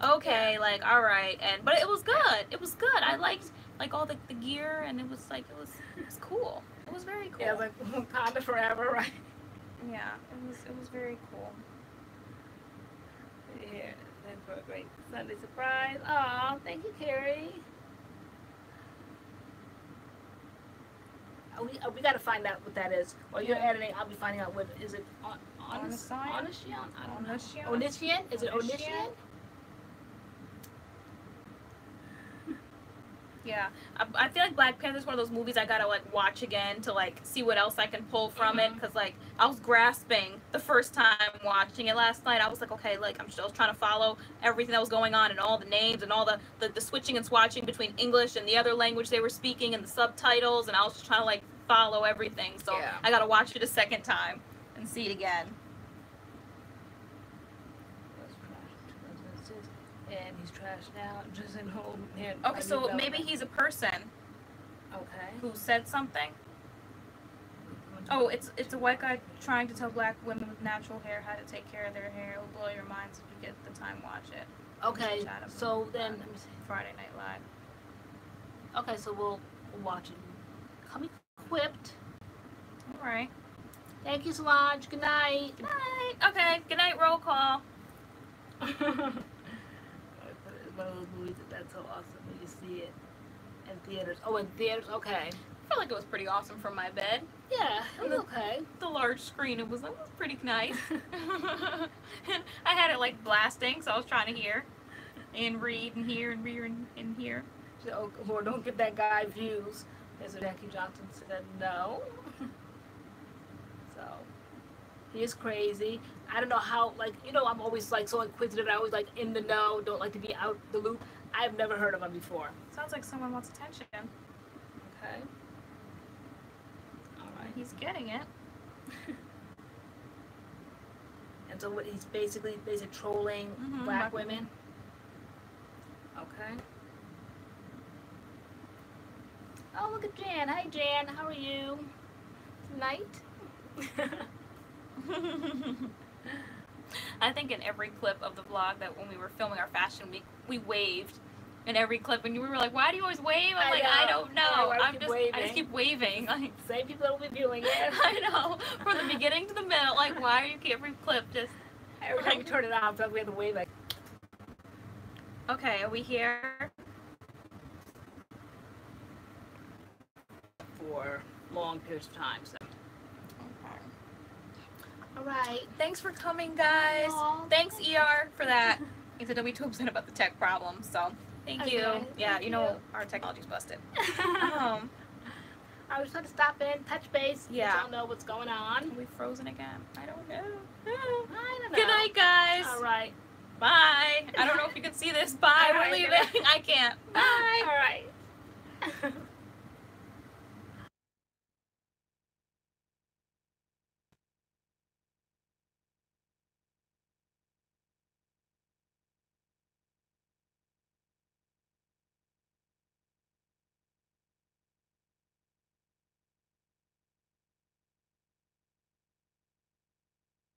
Speaker 2: like, all right. But it was good. It was good. I liked, like, all the gear, and it was, like, it was cool. It was very cool.
Speaker 1: Yeah, like Wakanda forever, right?
Speaker 2: Yeah, it was very cool.
Speaker 1: Yeah, that's for a great Sunday surprise. Aw, thank you, Carrie. We got to find out what that is. While you're editing, I'll be finding out what is it. Oniscian? I don't know. Oniscian? Is it Oniscian?
Speaker 2: Yeah, I feel like Black Panther is one of those movies I gotta like watch again to like see what else I can pull from it, because like I was grasping the first time watching it last night. I was like, okay, like I'm still trying to follow everything that was going on and all the names and all the switching and swatching between English and the other language they were speaking and the subtitles, and I was just trying to like follow everything. So I gotta watch it a second time and see it again.
Speaker 1: And he's trashed now, just in home.
Speaker 2: Okay, so maybe he's a person.
Speaker 1: Okay.
Speaker 2: Who said something? Oh, it's a white guy trying to tell black women with natural hair how to take care of their hair. It will blow your minds if you get the time. Watch it.
Speaker 1: Okay. So then, let me see.
Speaker 2: Friday Night Live.
Speaker 1: Okay, so we'll watch it. Come equipped.
Speaker 2: All right.
Speaker 1: Thank you, Solange. Good night.
Speaker 2: Good night. Okay. Good night. Roll call.
Speaker 1: One of those movies that's so awesome when you see it in theaters. Oh, in theaters? Okay.
Speaker 2: I felt like it was pretty awesome from my bed.
Speaker 1: Yeah, it was okay.
Speaker 2: The large screen, it was pretty nice. And I had it like blasting, so I was trying to hear and read and hear and read and hear.
Speaker 1: So, Lord, don't give that guy views. As Jackie Johnson said, no. So, he is crazy. I don't know how, like, you know, I'm always, like, so inquisitive. I always, like, in the know, don't like to be out the loop. I've never heard of him before.
Speaker 2: Sounds like someone wants attention.
Speaker 1: Okay. All right.
Speaker 2: He's getting it.
Speaker 1: And so what he's basically trolling black women. Okay. Oh, look at Jan. Hi, Jan. How are you? Tonight?
Speaker 2: I think in every clip of the vlog that when we were filming our fashion week, we waved in every clip, and you were like, "Why do you always wave?" I'm like, "I don't know. I just keep waving." Like,
Speaker 1: same people that will be viewing it.
Speaker 2: I know. From the beginning to the middle, like, why are you every clip just?
Speaker 1: Every time you turn it on, so we have to wave like.
Speaker 2: Okay, are we here?
Speaker 1: For long periods of time, so. All right.
Speaker 2: Thanks for coming, guys. Aww. Thanks, ER, for that. He said, don't be too upset about the tech problem, so thank you. Yeah, you know, our technology's busted.
Speaker 1: I was trying to stop in, touch base.
Speaker 2: Yeah.
Speaker 1: Let y'all know what's going on.
Speaker 2: Are we frozen again? I don't know.
Speaker 1: I don't know.
Speaker 2: Good night, guys.
Speaker 1: All right.
Speaker 2: Bye. I don't know if you can see this. Bye. We're leaving. I can't. Bye.
Speaker 1: All right.